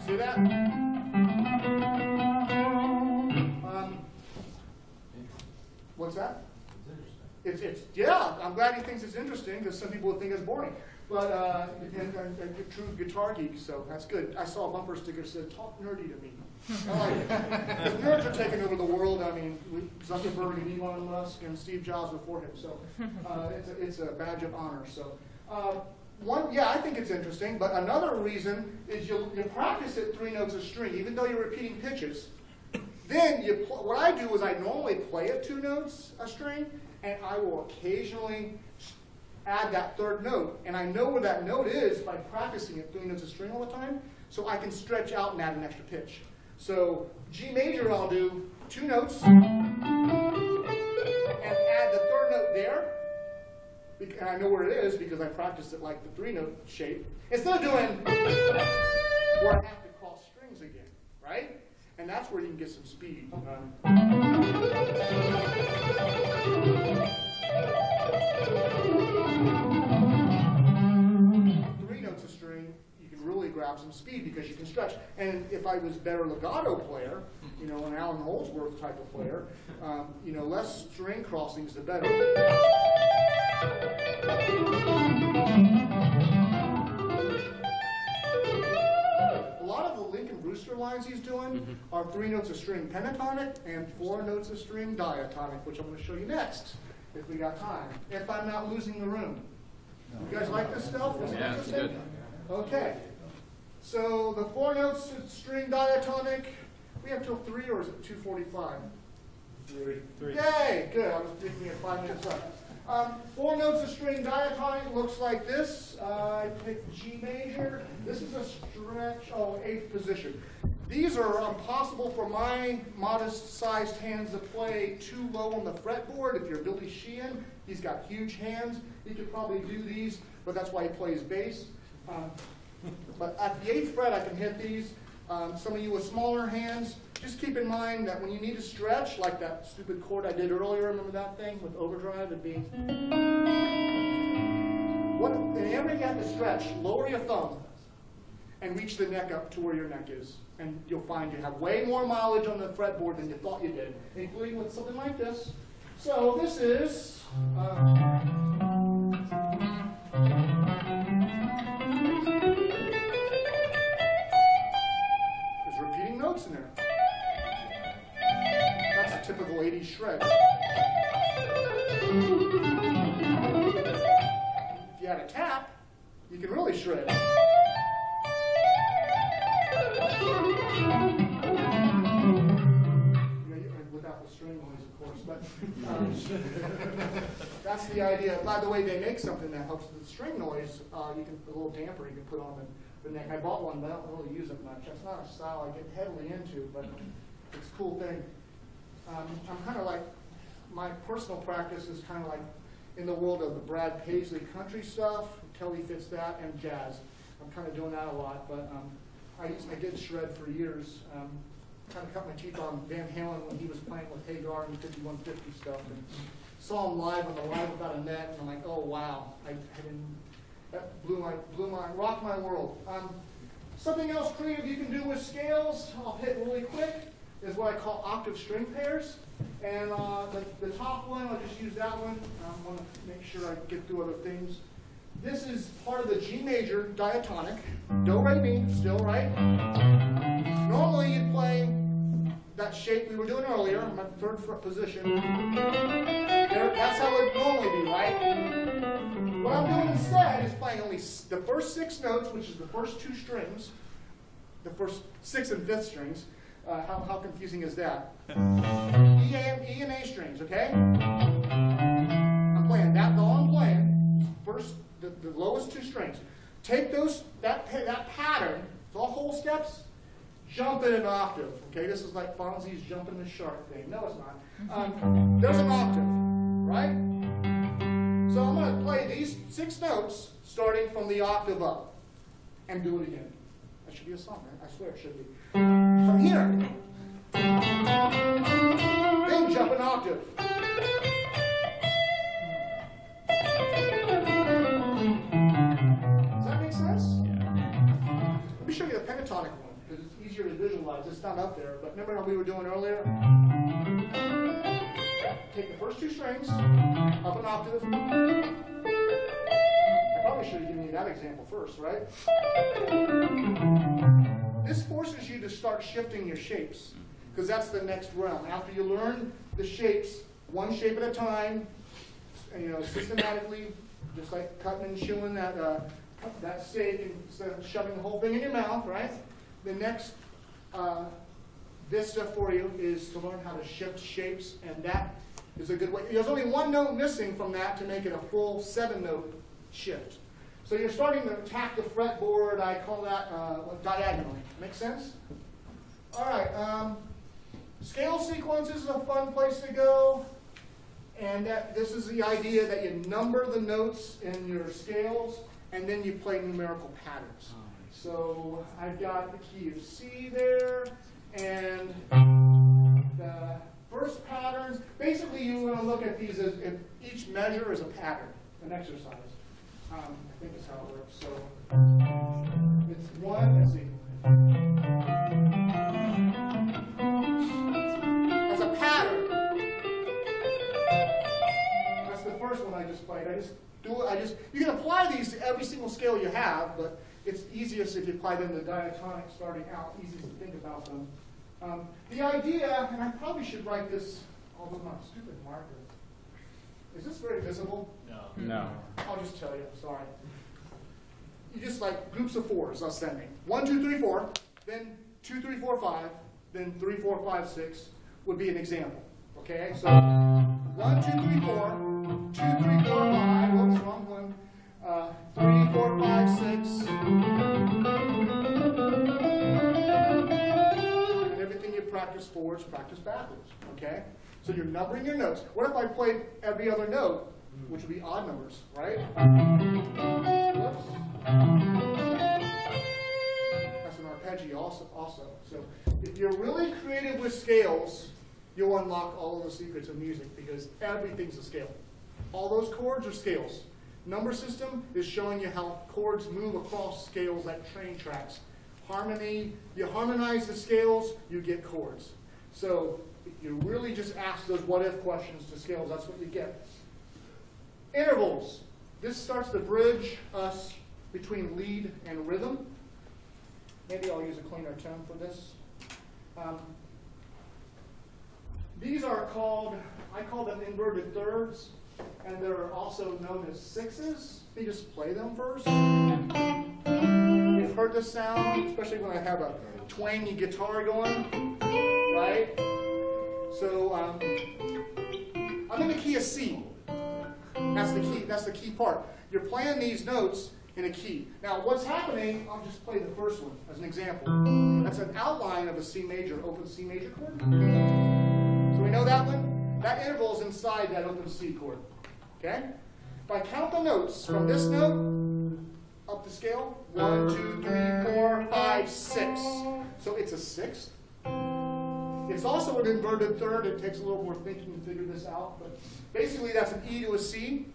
See that? What's that? It's yeah. I'm glad he thinks it's interesting because some people would think it's boring. But and a true guitar geek, so that's good. I saw a bumper sticker that said "Talk nerdy to me." I like it. 'Cause nerds are taking over the world. I mean, Zuckerberg and Elon Musk and Steve Jobs before him. So it's a badge of honor. So. I think it's interesting, but another reason is you practice it 3 notes of string, even though you're repeating pitches. Then what I do is I normally play it 2 notes a string, and I will occasionally add that 3rd note, and I know where that note is by practicing it 3 notes of string all the time, so I can stretch out and add an extra pitch. So G major, I'll do 2 notes and add the 3rd note there. And I know where it is because I practiced it like the 3-note shape. Instead of doing where I have to cross strings again, right? And that's where you can get some speed. 3 notes of string, you can really grab some speed because you can stretch. And if I was a better legato player, an Alan Holdsworth type of player, less string crossings, the better. A lot of the Lincoln Brewster lines he's doing are 3 notes of string pentatonic and 4 notes of string diatonic, which I'm going to show you next, if we got time, if I'm not losing the room. You guys like this stuff? Yeah, it's good. Okay. So the 4 notes of string diatonic, we have till 3, or is it 2:45? 3. Yay, good. I was thinking at 5 minutes left. 4 notes of string diatonic looks like this. I pick G major. This is a stretch, 8th position. These are impossible for my modest-sized hands to play too low on the fretboard. If you're Billy Sheehan, he's got huge hands. He could probably do these, but that's why he plays bass. But at the 8th fret, I can hit these. Some of you with smaller hands, just keep in mind that when you need to stretch, like that stupid chord I did earlier, remember that thing with overdrive? It'd be... Whenever you have to stretch, lower your thumb and reach the neck up to where your neck is. And you'll find you have way more mileage on the fretboard than you thought you did, including with something like this. So this is... notes in there. That's a typical 80s shred. If you had a tap, you can really shred. Without the string noise, of course. course, but that's the idea. By the way, they make something that helps with the string noise. You can a little damper you can put on the neck. I bought one, but I don't really use it much. That's not a style I get heavily into, but it's a cool thing. I'm kind of like, my personal practice is kind of like in the world of the Brad Paisley country stuff. Kelly fits that, and jazz. I'm kind of doing that a lot, but I did shred for years. Kind of cut my teeth on Van Halen when he was playing with Hagar and 5150 stuff, and saw him live on the Live Without a Net, and I'm like, oh wow, that rocked my world. Something else creative you can do with scales, I'll hit really quick, is what I call octave string pairs. And the top one, I'll just use that one. I want to make sure I get through other things. This is part of the G major diatonic. Do, re, mi, still, right? Normally you'd play that shape we were doing earlier, my third fret position. That's how it would normally be, right? What I'm doing instead is playing only the first 6 notes, which is the first 2 strings, the first 6th and 5th strings. How confusing is that? E and A strings, okay? I'm playing that, all I'm playing, first, the lowest 2 strings. Take that pattern, it's all whole steps, jump it an octave. Okay, this is like Fonzie's jumping the shark thing. No, it's not. There's an octave, right? So I'm going to play these 6 notes starting from the octave up and do it again. That should be a song, right? I swear it should be. From here, then jump an octave. Does that make sense? Yeah. Let me show you the pentatonic one, because it's easier to visualize. It's not up there, but remember how we were doing earlier? Take the first 2 strings, up an octave. I probably should have given you that example first, right? This forces you to start shifting your shapes, because that's the next realm. After you learn the shapes, one shape at a time, systematically, just like cutting and chewing that steak instead of shoving the whole thing in your mouth, right? The next vista for you is to learn how to shift shapes, and that is a good way. There's only 1 note missing from that to make it a full 7-note shift. So you're starting to attack the fretboard. I call that diagonally. Make sense? All right. Scale sequences is a fun place to go. And this is the idea that you number the notes in your scales, and then you play numerical patterns. So I've got the key of C there, and the first patterns. Basically, you want to look at these as if each measure is a pattern, an exercise. I think that's how it works. So it's 1, let's see. That's a pattern. That's the first one I just played. You can apply these to every single scale you have, but it's easiest if you apply them to diatonic starting out, easiest to think about them. The idea, and I probably should write this, although my stupid marker. Is this very visible? No. I'll just tell you, sorry. You just like groups of 4s ascending. 1, 2, 3, 4, then 2, 3, 4, 5, then 3, 4, 5, 6 would be an example. Okay, so 1, 2, 3, 4, 2, 3, 4, 5, whoops, wrong one. 3, 4, 5, 6. And everything you practice forwards, practice backwards. Okay? So you're numbering your notes. What if I played every other note, which would be odd numbers, right? Whoops. That's an arpeggio also. So if you're really creative with scales, you'll unlock all of the secrets of music, because everything's a scale. All those chords are scales. Number system is showing you how chords move across scales like train tracks. Harmony, you harmonize the scales, you get chords. So if you really just ask those what-if questions to scales, that's what you get. Intervals. This starts to bridge us between lead and rhythm. Maybe I'll use a cleaner tone for this. These are called, I call them inverted thirds, and they're also known as 6s. You just play them first. You've heard the sound, especially when I have a twangy guitar going, right? So key of C. That's the key. That's the key part. You're playing these notes in a key. Now, what's happening? I'll just play the first one as an example. That's an outline of a C major, open C major chord. So we know that one. That interval is inside that open C chord. Okay. If I count the notes from this note up the scale, 1, 2, 3, 4, 5, 6. So it's a sixth. It's also an inverted third. It takes a little more thinking to figure this out, but basically that's an E to a C.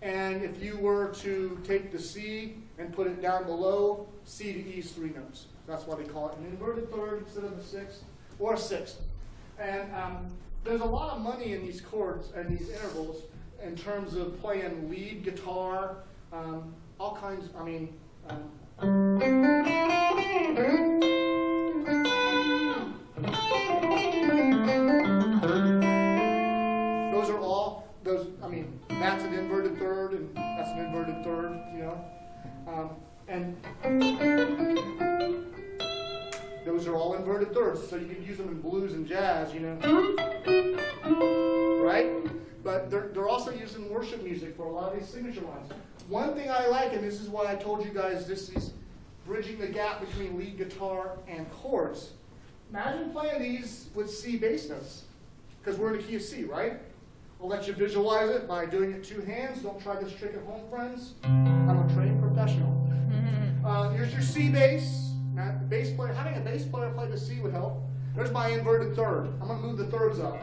And if you were to take the C and put it down below, C to E is 3 notes. That's why they call it an inverted third instead of a sixth, or a sixth. And there's a lot of money in these chords and these intervals in terms of playing lead guitar, all kinds. I mean. Those are all those. I mean, that's an inverted third, and that's an inverted third. You know, and those are all inverted thirds. So you can use them in blues and jazz. You know, right? But they're also used in worship music for a lot of these signature lines. One thing I like, and this is why I told you guys this is bridging the gap between lead guitar and chords. Imagine playing these with C bass notes, because we're in the key of C, right? I'll let you visualize it by doing it 2 hands. Don't try this trick at home, friends. I'm a trained professional. Here's your C bass. Now, the bass player, having a bass player play the C would help. There's my inverted third. I'm going to move the thirds up.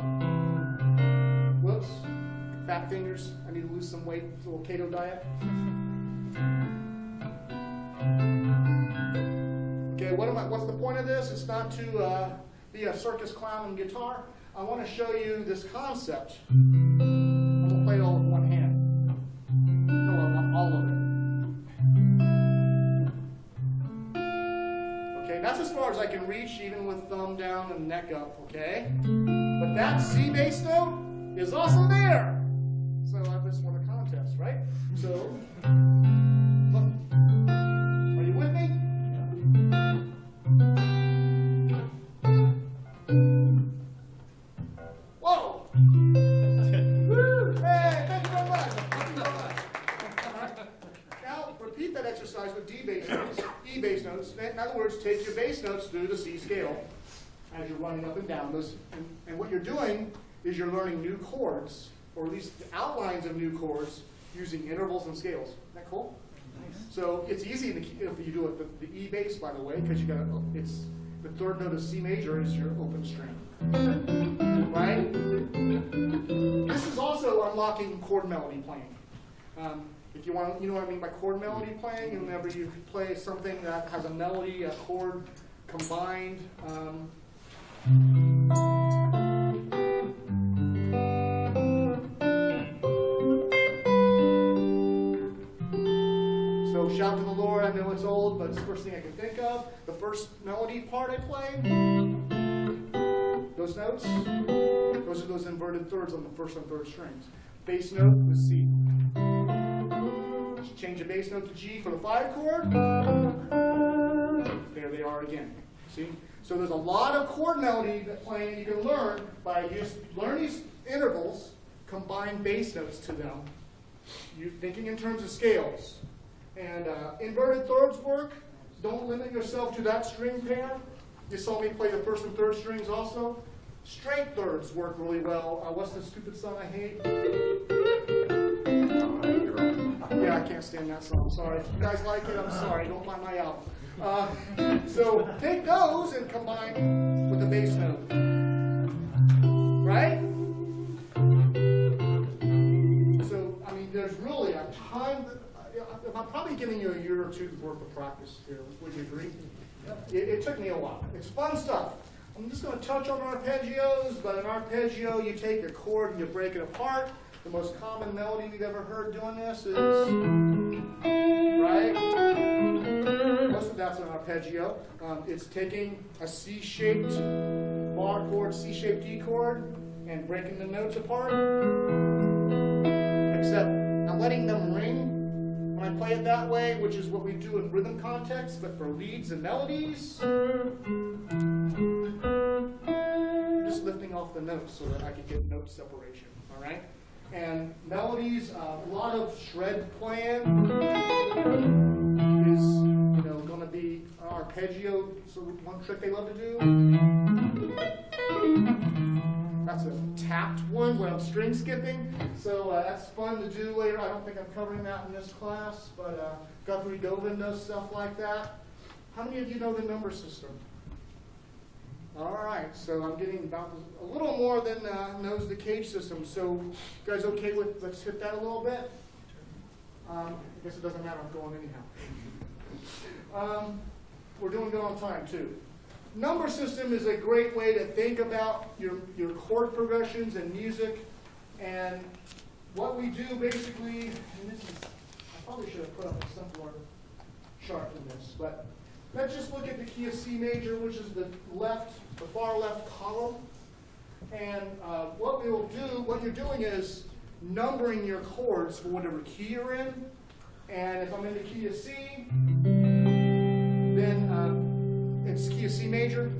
Whoops. Fat fingers. I need to lose some weight. It's a little keto diet. Okay, what's the point of this? It's not to be a circus clown on guitar. I want to show you this concept. I'm going to play it all with one hand. No, not all of it. Okay, that's as far as I can reach, even with thumb down and neck up, okay? But that C bass note is also there. So I just won a contest, right? So, look. Are you with me? Whoa! Woo! Hey, thank you very much. Thank you very much. All right. Now, repeat that exercise with D bass notes, E bass notes. In other words, take your bass notes through the C scale as you're running up and down those. And what you're doing is you're learning new chords, or at least the outlines of new chords, using intervals and scales. Isn't that cool? Nice. So it's easy if you do it the E bass, by the way, because you got it's the third note of C major is your open string, right? This is also unlocking chord melody playing. If you want, you know what I mean by chord melody playing. And whenever you play something that has a melody, a chord combined. So shout to the Lord, I know it's old, but it's the first thing I can think of. The first melody part I play, those notes, those are those inverted thirds on the first and third strings. Bass note is C. Change the bass note to G for the 5 chord. There they are again. See? So there's a lot of chord melody playing you can learn by just learn these intervals, combine bass notes to them. You're thinking in terms of scales. And inverted thirds work. Don't limit yourself to that string pair. You saw me play the first and third strings also. Straight thirds work really well. What's the stupid song I hate? Yeah, I can't stand that song. Sorry. If you guys like it, I'm sorry. Don't buy my album. So take those and combine with the bass note. Right? So, I mean, there's really a ton. I'm probably giving you a year or two's worth of practice here. Would you agree? It took me a while. It's fun stuff. I'm just going to touch on arpeggios, but an arpeggio, you take a chord and you break it apart. The most common melody we've ever heard doing this is, right? Most of that's an arpeggio. It's taking a C-shaped bar chord, C-shaped D chord, and breaking the notes apart. Except I'm letting them ring when I play it that way, which is what we do in rhythm context, but for leads and melodies, I'm just lifting off the notes so that I can get note separation, all right? And melodies, a lot of shred playing is, going to be arpeggio. So one trick they love to do. That's a tapped one where I'm string skipping. So that's fun to do later. I don't think I'm covering that in this class, but Guthrie Govan does stuff like that. How many of you know the number system? All right, so I'm getting about a little more than knows the cage system. So you guys okay with, let's hit that a little bit? I guess it doesn't matter, I'm going anyhow. We're doing good on time too. Number system is a great way to think about your chord progressions and music. And what we do basically, and this is, I probably should have put up a simpler chart than this, but let's just look at the key of C major, which is the far left column. And what you're doing is numbering your chords for whatever key you're in. And if I'm in the key of C, then it's key of C major.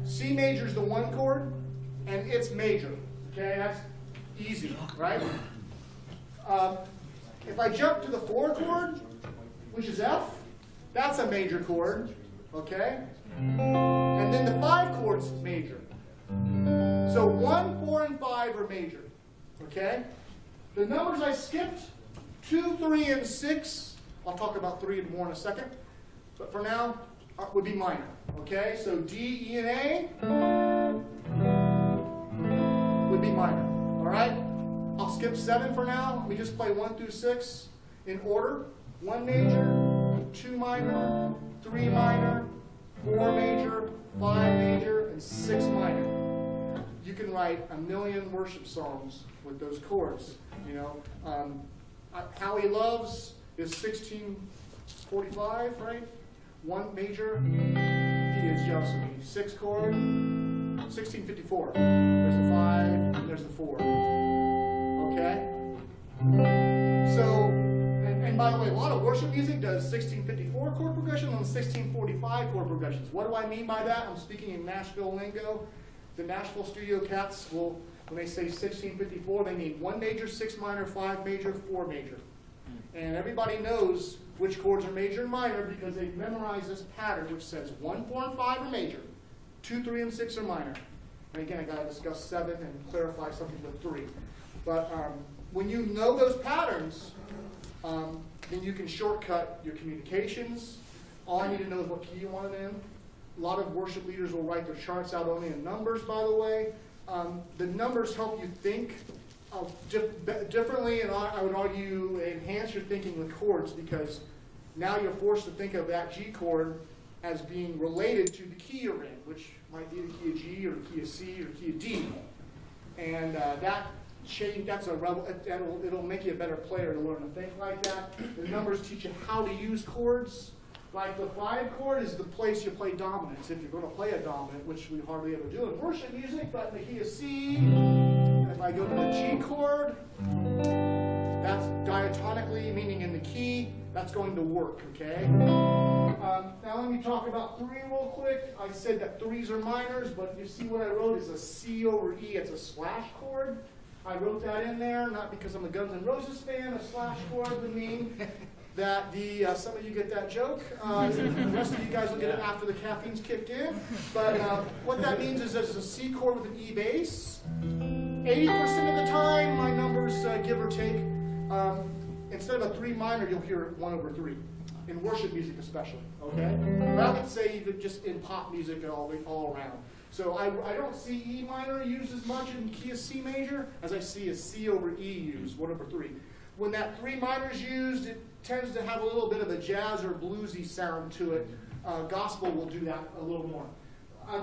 C major is the 1 chord, and it's major. Okay, that's easy, right? If I jump to the 4 chord, which is F, that's a major chord. Okay? And then the 5 chords is major. So 1, 4, and 5 are major. Okay? The numbers I skipped, 2, 3, and 6, I'll talk about 3 and more in a second, but for now, would be minor. Okay? So D, E, and A would be minor. Alright? I'll skip 7 for now. We just play 1 through 6 in order. 1 major, 2 minor, 3 minor, 4 major, 5 major, and 6 minor. You can write a million worship songs with those chords. Howie Loves is 1645, right? 1 major. He is jealous of me. 6 chord, 1654. There's the 5, and there's the 4. Okay? So, and by the way, a lot of worship music does 1654 chord progression and 1645 chord progressions. What do I mean by that? I'm speaking in Nashville lingo. The Nashville studio cats will, when they say 1654, they mean 1 major, 6 minor, 5 major, 4 major. And everybody knows which chords are major and minor because they've memorized this pattern which says 1, 4, and 5 are major, 2, 3, and 6 are minor. And again, I got to discuss 7 and clarify something with 3. But when you know those patterns, then you can shortcut your communications. All I need to know is what key you want it in. A lot of worship leaders will write their charts out only in numbers, by the way. The numbers help you think differently, and I would argue enhance your thinking with chords, because now you're forced to think of that G chord as being related to the key you're in, which might be the key of G or the key of C or the key of D. And that change, it'll make you a better player to learn to think like that. The numbers teach you how to use chords. Like the 5 chord is the place you play dominance, if you're going to play a dominant, which we hardly ever do in worship music, but in the key of C, and if I go to the G chord, that's diatonically, meaning in the key, that's going to work, okay? Now let me talk about 3 real quick. I said that 3s are minors, but you see what I wrote is a C over E, it's a slash chord. I wrote that in there, not because I'm a Guns N' Roses fan, a slash chord would mean that some of you get that joke. The rest of you guys will get it after the caffeine's kicked in. But what that means is there's a C chord with an E bass. 80% of the time, my numbers, give or take, instead of a 3 minor, you'll hear 1 over 3. In worship music especially, okay? But I would say even just in pop music all around. So I don't see E minor used as much in key of C major as I see a C over E used, 1 over 3. When that 3 minor is used, it tends to have a little bit of a jazz or bluesy sound to it. Gospel will do that a little more.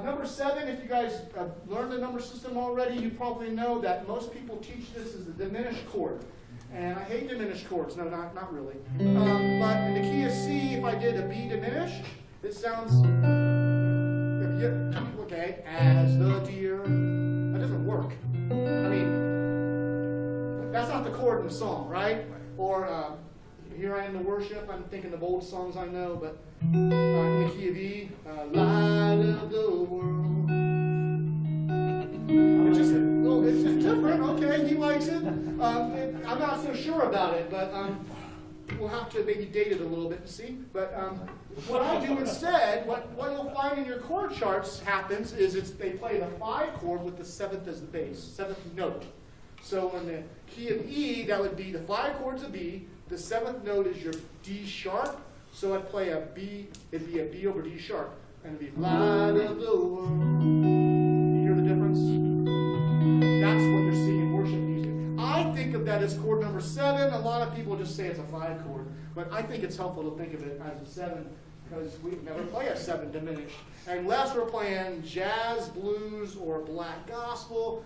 Number 7, if you guys learned the number system already, you probably know that most people teach this as the diminished chord. And I hate diminished chords. No, not really. But in the key of C, if I did a B diminished, it sounds, okay, as the deer. That doesn't work. I mean, that's not the chord in the song, right? Or here I am to worship. I'm thinking of old songs I know, but in the key of E, light of the world. It's just a little it's different. Okay, he likes it. I'm not so sure about it, but we'll have to maybe date it a little bit and see. But what I do instead, what you'll find in your chord charts happens is they play the 5 chord with the 7th as the bass, 7th note. So in the key of E, that would be the 5 chords of B. The 7th note is your D sharp. So I'd play a B. It'd be a B over D sharp, and it'd be light of the world. You hear the difference? That's what you're seeing in worship music. I think of that as chord number 7. A lot of people just say it's a 5 chord, but I think it's helpful to think of it as a 7 because we never play a 7 diminished unless we're playing jazz, blues, or black gospel,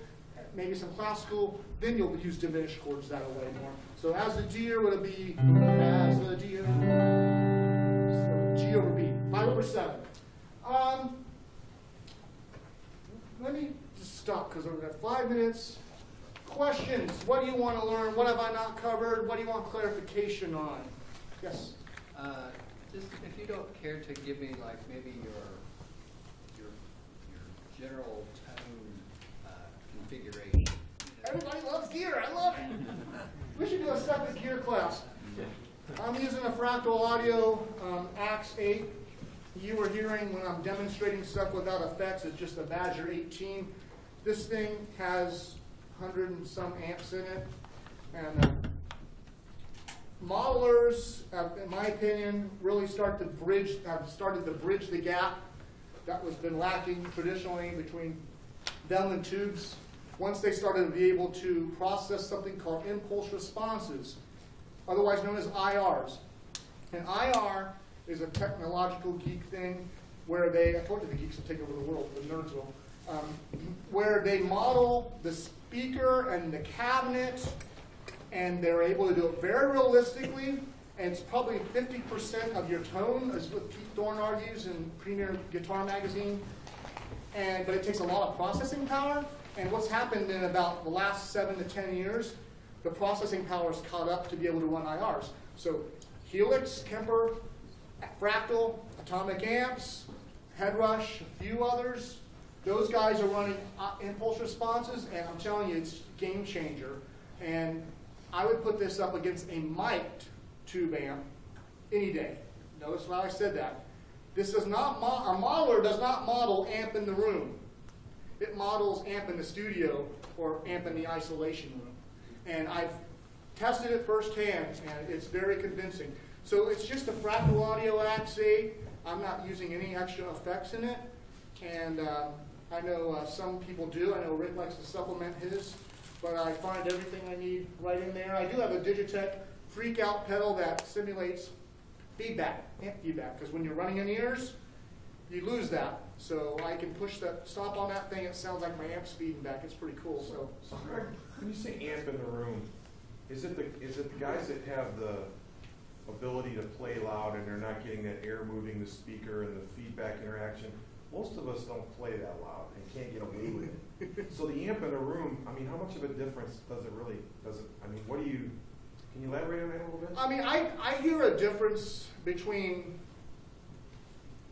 maybe some classical. Then you'll use diminished chords that way more. So as the deer would it be as the deer. So G over B, 5 over 7. Let me just stop because we've got 5 minutes. Questions? What do you want to learn? What have I not covered? What do you want clarification on? Yes? Just if you don't care to give me like maybe your general tone configuration. Everybody loves gear. I love it. We should do a separate gear class. I'm using a Fractal Audio Axe 8. You were hearing when I'm demonstrating stuff without effects, it's just a Badger 18. This thing has 100 and some amps in it. And modelers, in my opinion, really have started to bridge the gap that was been lacking traditionally between them and tubes. Once they started to be able to process something called impulse responses, otherwise known as IRs. And IR is a technological geek thing where I told you the geeks will take over the world, the nerds will, where they model the speaker and the cabinet, and they're able to do it very realistically, and it's probably 50% of your tone, as what Keith Thorne argues in Premier Guitar Magazine, but it takes a lot of processing power, and what's happened in about the last 7 to 10 years, the processing power is caught up to be able to run IRs. So Helix, Kemper, Fractal, Atomic Amps, Headrush, a few others, those guys are running impulse responses, and I'm telling you, it's a game changer. And I would put this up against a mic'd tube amp any day. Notice why I said that. This does not a modeler does not model amp in the room. It models amp in the studio or amp in the isolation room. And I've tested it firsthand, and it's very convincing. So it's just a Fractal Audio Axe 8. I'm not using any extra effects in it. And I know some people do. I know Rick likes to supplement his. But I find everything I need right in there. I do have a Digitech freak out pedal that simulates feedback, amp feedback. Because when you're running in ears, you lose that. So I can push that, stop on that thing. It sounds like my amp's feeding back. It's pretty cool. So Greg, when you say amp in the room, is it the guys that have the ability to play loud and they're not getting that air moving the speaker and the feedback interaction? Most of us don't play that loud and can't get away with it. So the amp in the room, I mean, how much of a difference does it? I mean, can you elaborate on that a little bit? I mean, I hear a difference between,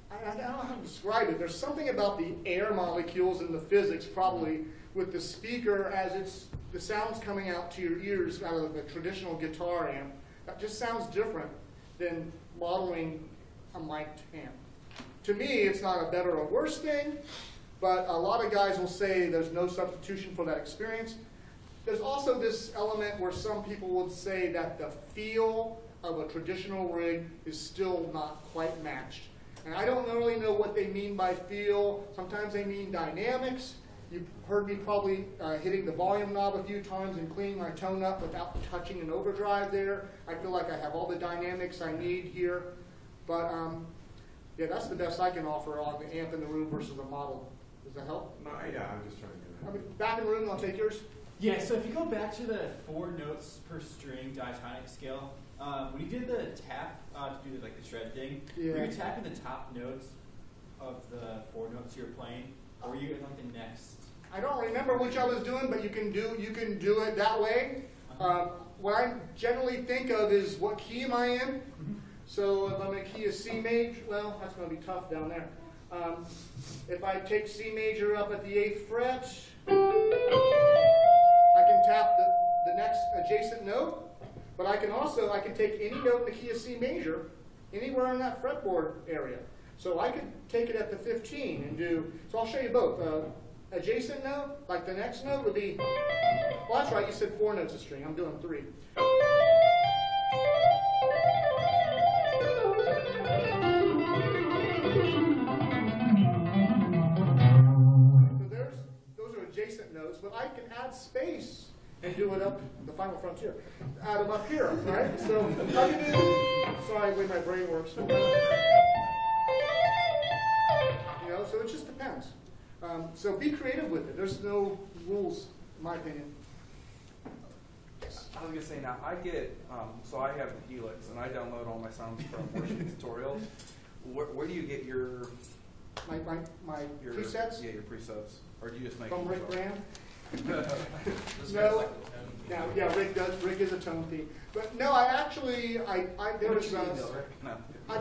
I don't know how to describe it. There's something about the air molecules and the physics probably with the speaker as the sound's coming out to your ears out of the traditional guitar amp. That just sounds different than modeling a mic'd amp. To me, it's not a better or worse thing, but a lot of guys will say there's no substitution for that experience. There's also this element where some people would say that the feel of a traditional rig is still not quite matched. And I don't really know what they mean by feel. Sometimes they mean dynamics. You've heard me probably hitting the volume knob a few times and cleaning my tone up without touching an overdrive there. I feel like I have all the dynamics I need here. But yeah, that's the best I can offer on the amp in the room versus a model. Does that help? No, yeah, I'm just trying to get it. I mean, back in the room, I'll take yours. Yeah, so if you go back to the 4 notes per string diatonic scale, when you did the tap to do like the shred thing, were you tapping the top notes of the 4 notes you're playing, or were you in like the next? I don't remember which I was doing, but you can do it that way. What I generally think of is what key am I in? So if I'm in a key of C major, well, that's going to be tough down there. If I take C major up at the 8th fret, I can tap the next adjacent note, but I can take any note in the key of C major, anywhere in that fretboard area. So I could take it at the 15 and do, so I'll show you both. Adjacent note, like the next note would be, well that's right, you said 4 notes a string, I'm doing 3. Those are adjacent notes, but I can add space and do it up the final frontier. Add them up here, right? So I can do, sorry, the way my brain works. You know, so it just depends. So be creative with it. There's no rules, in my opinion. Yes. I was gonna say now I get so I have the Helix and I download all my sounds from worship tutorials. Where do you get your presets? Yeah, your presets, or do you just make From them Rick yourself? Brand? No. Yeah, Rick does. Rick is a tone thief. But no, I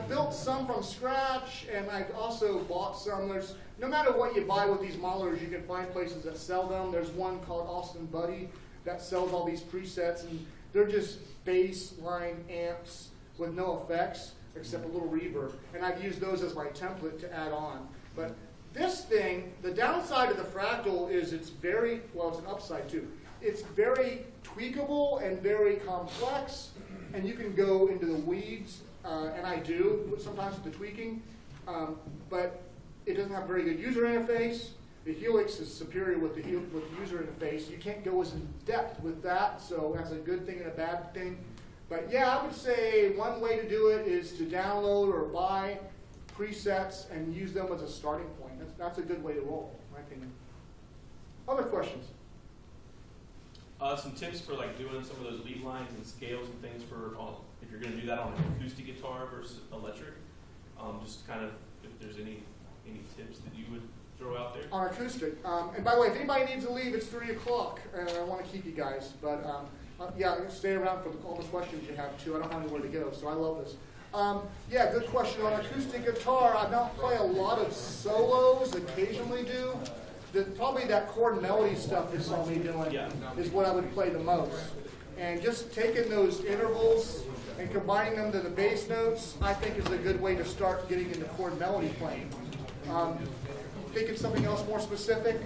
built some from scratch, and I also bought some. No matter what you buy with these modelers, you can find places that sell them. There's one called Austin Buddy that sells all these presets, and they're just bass line amps with no effects except a little reverb. And I've used those as my template to add on. But this thing, the downside of the Fractal is it's very, well, it's an upside too. It's very tweakable and very complex, and you can go into the weeds, and I do sometimes with the tweaking, but it doesn't have very good user interface. The Helix is superior with the user interface. You can't go as in depth with that, so that's a good thing and a bad thing. But yeah, I would say one way to do it is to download or buy presets and use them as a starting point. That's a good way to roll, in my opinion. Other questions? Some tips for like doing some of those lead lines and scales and things for if you're going to do that on an acoustic guitar versus electric. Just kind of if there's any tips that you would throw out there. On acoustic. And by the way, if anybody needs to leave, it's 3 o'clock, and I want to keep you guys. But yeah, stay around for all the questions you have too. I don't have anywhere to go, so I love this. Yeah, good question. On acoustic guitar, I don't play a lot of solos, occasionally do. Probably that chord melody stuff you saw me doing is what I would play the most. And just taking those intervals and combining them to the bass notes, I think is a good way to start getting into chord melody playing. Think of something else more specific?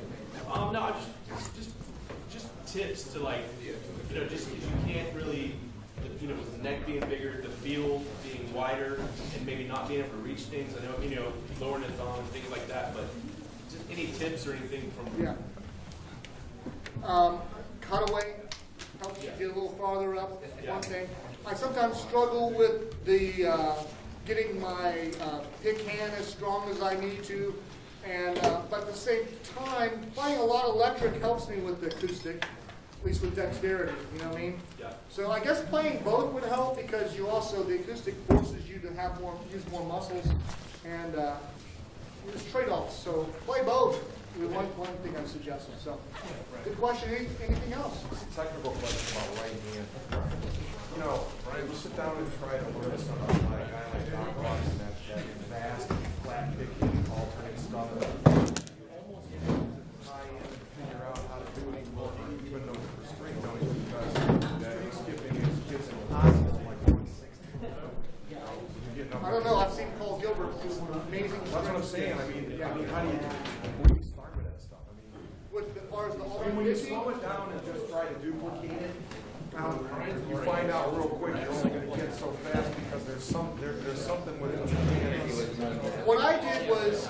No, just tips to like, just because you can't really, with the neck being bigger, the feel being wider, and maybe not being able to reach things. I know, lowering the thumb and things like that, but just any tips or anything from... Yeah. Cutaway helps you get a little farther up. One thing. I sometimes struggle with the getting my pick hand as strong as I need to, and but at the same time, playing a lot of electric helps me with the acoustic, at least with dexterity. You know what I mean? Yeah. So I guess playing both would help because the acoustic forces you to have use more muscles, and there's trade-offs. So play both. One thing I suggest. So, good question. Anything else? Technical question about right hand. Brian, you sit down and try to learn something like a guy like Don Ross and that fast, flat picking, alternate stuff. You almost get to try and figure out how to do it even though it's for string, don't you? Because that skipping gets impossible like 160. I don't know. I've seen Paul Gilbert do some amazing. That's what I'm saying. I mean, how do you start with that stuff? As far as the when you slow it down and just try to duplicate it, you find out real quick you're only going to get so fast because there's something within the mechanics. What I did was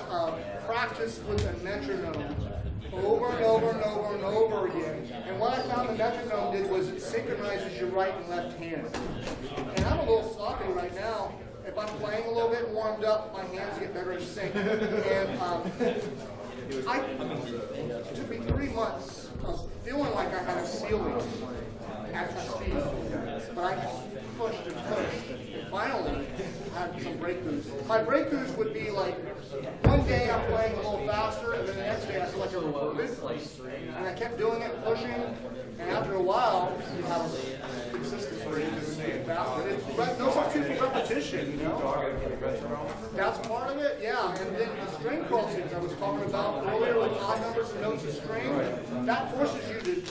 practice with a metronome over and over and over and over again. And what I found the metronome did was it synchronizes your right and left hand. And I'm a little sloppy right now. If I'm playing a little bit warmed up, my hands get better in sync. And it took me 3 months of feeling like I had a ceiling at the speed. But I pushed and pushed. And finally, I had some breakthroughs. My breakthroughs would be like, one day I'm playing a little faster, and then the next day I feel like I'm reverted. And I kept doing it, pushing, and after a while, you have a consistency. Faster. No substitute for repetition. repetition, you know? That's part of it, yeah. And then the string crossings I was talking about earlier with odd numbers and notes of string, that forces you to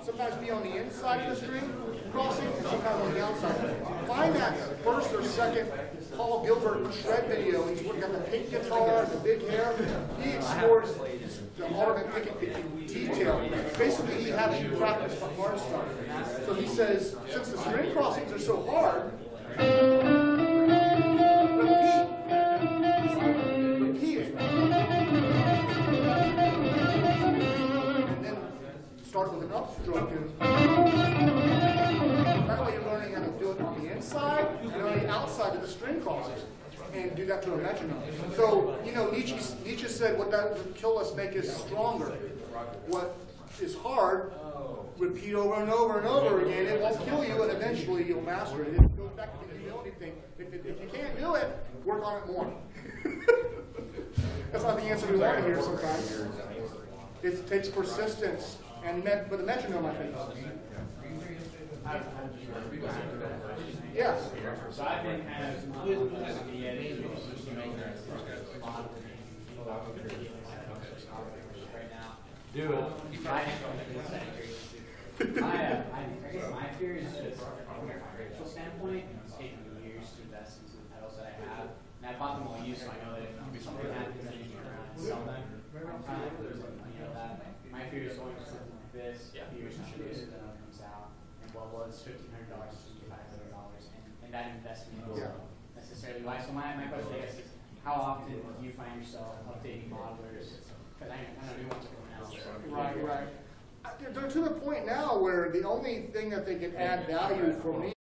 sometimes be on the inside of the string crossing and sometimes on the outside. Find that first or second Paul Gilbert shred video. He's got the pink guitar, the big hair. He explores the art of picking detail. Basically, he has you practice the hard stuff. So he says, since the string crossings are so hard, repeat it. And then start with an upstroke. That way you're learning how to do it on the inside and on the outside of the string crossings. And do that to a metronome. So, you know, Nietzsche said what that would kill us make us stronger. What is hard, repeat over and over and over again. It won't kill you, and eventually you'll master it. It goes back to the humility thing. If you can't do it, work on it more. That's not the answer we want to hear sometimes. It takes persistence, but the metronome, I think. Yes. So I've been kind of at the edge of making this model right now. Do it. I guess my fear is just from a financial standpoint, it's taking me years to invest into the pedals that I have. And I bought them all used, so I know that if something happens, I need to turn around and sell them. I'm trying to lose money on that. My fear is going to something like this, years from this, and then it comes out. And what was $1,500 is just $500. And that investment isn't necessarily why. So my question, I guess, is how often do you find yourself updating modelers? Because I know new ones are coming out. Right. They're to the point now where the only thing that they can add value for me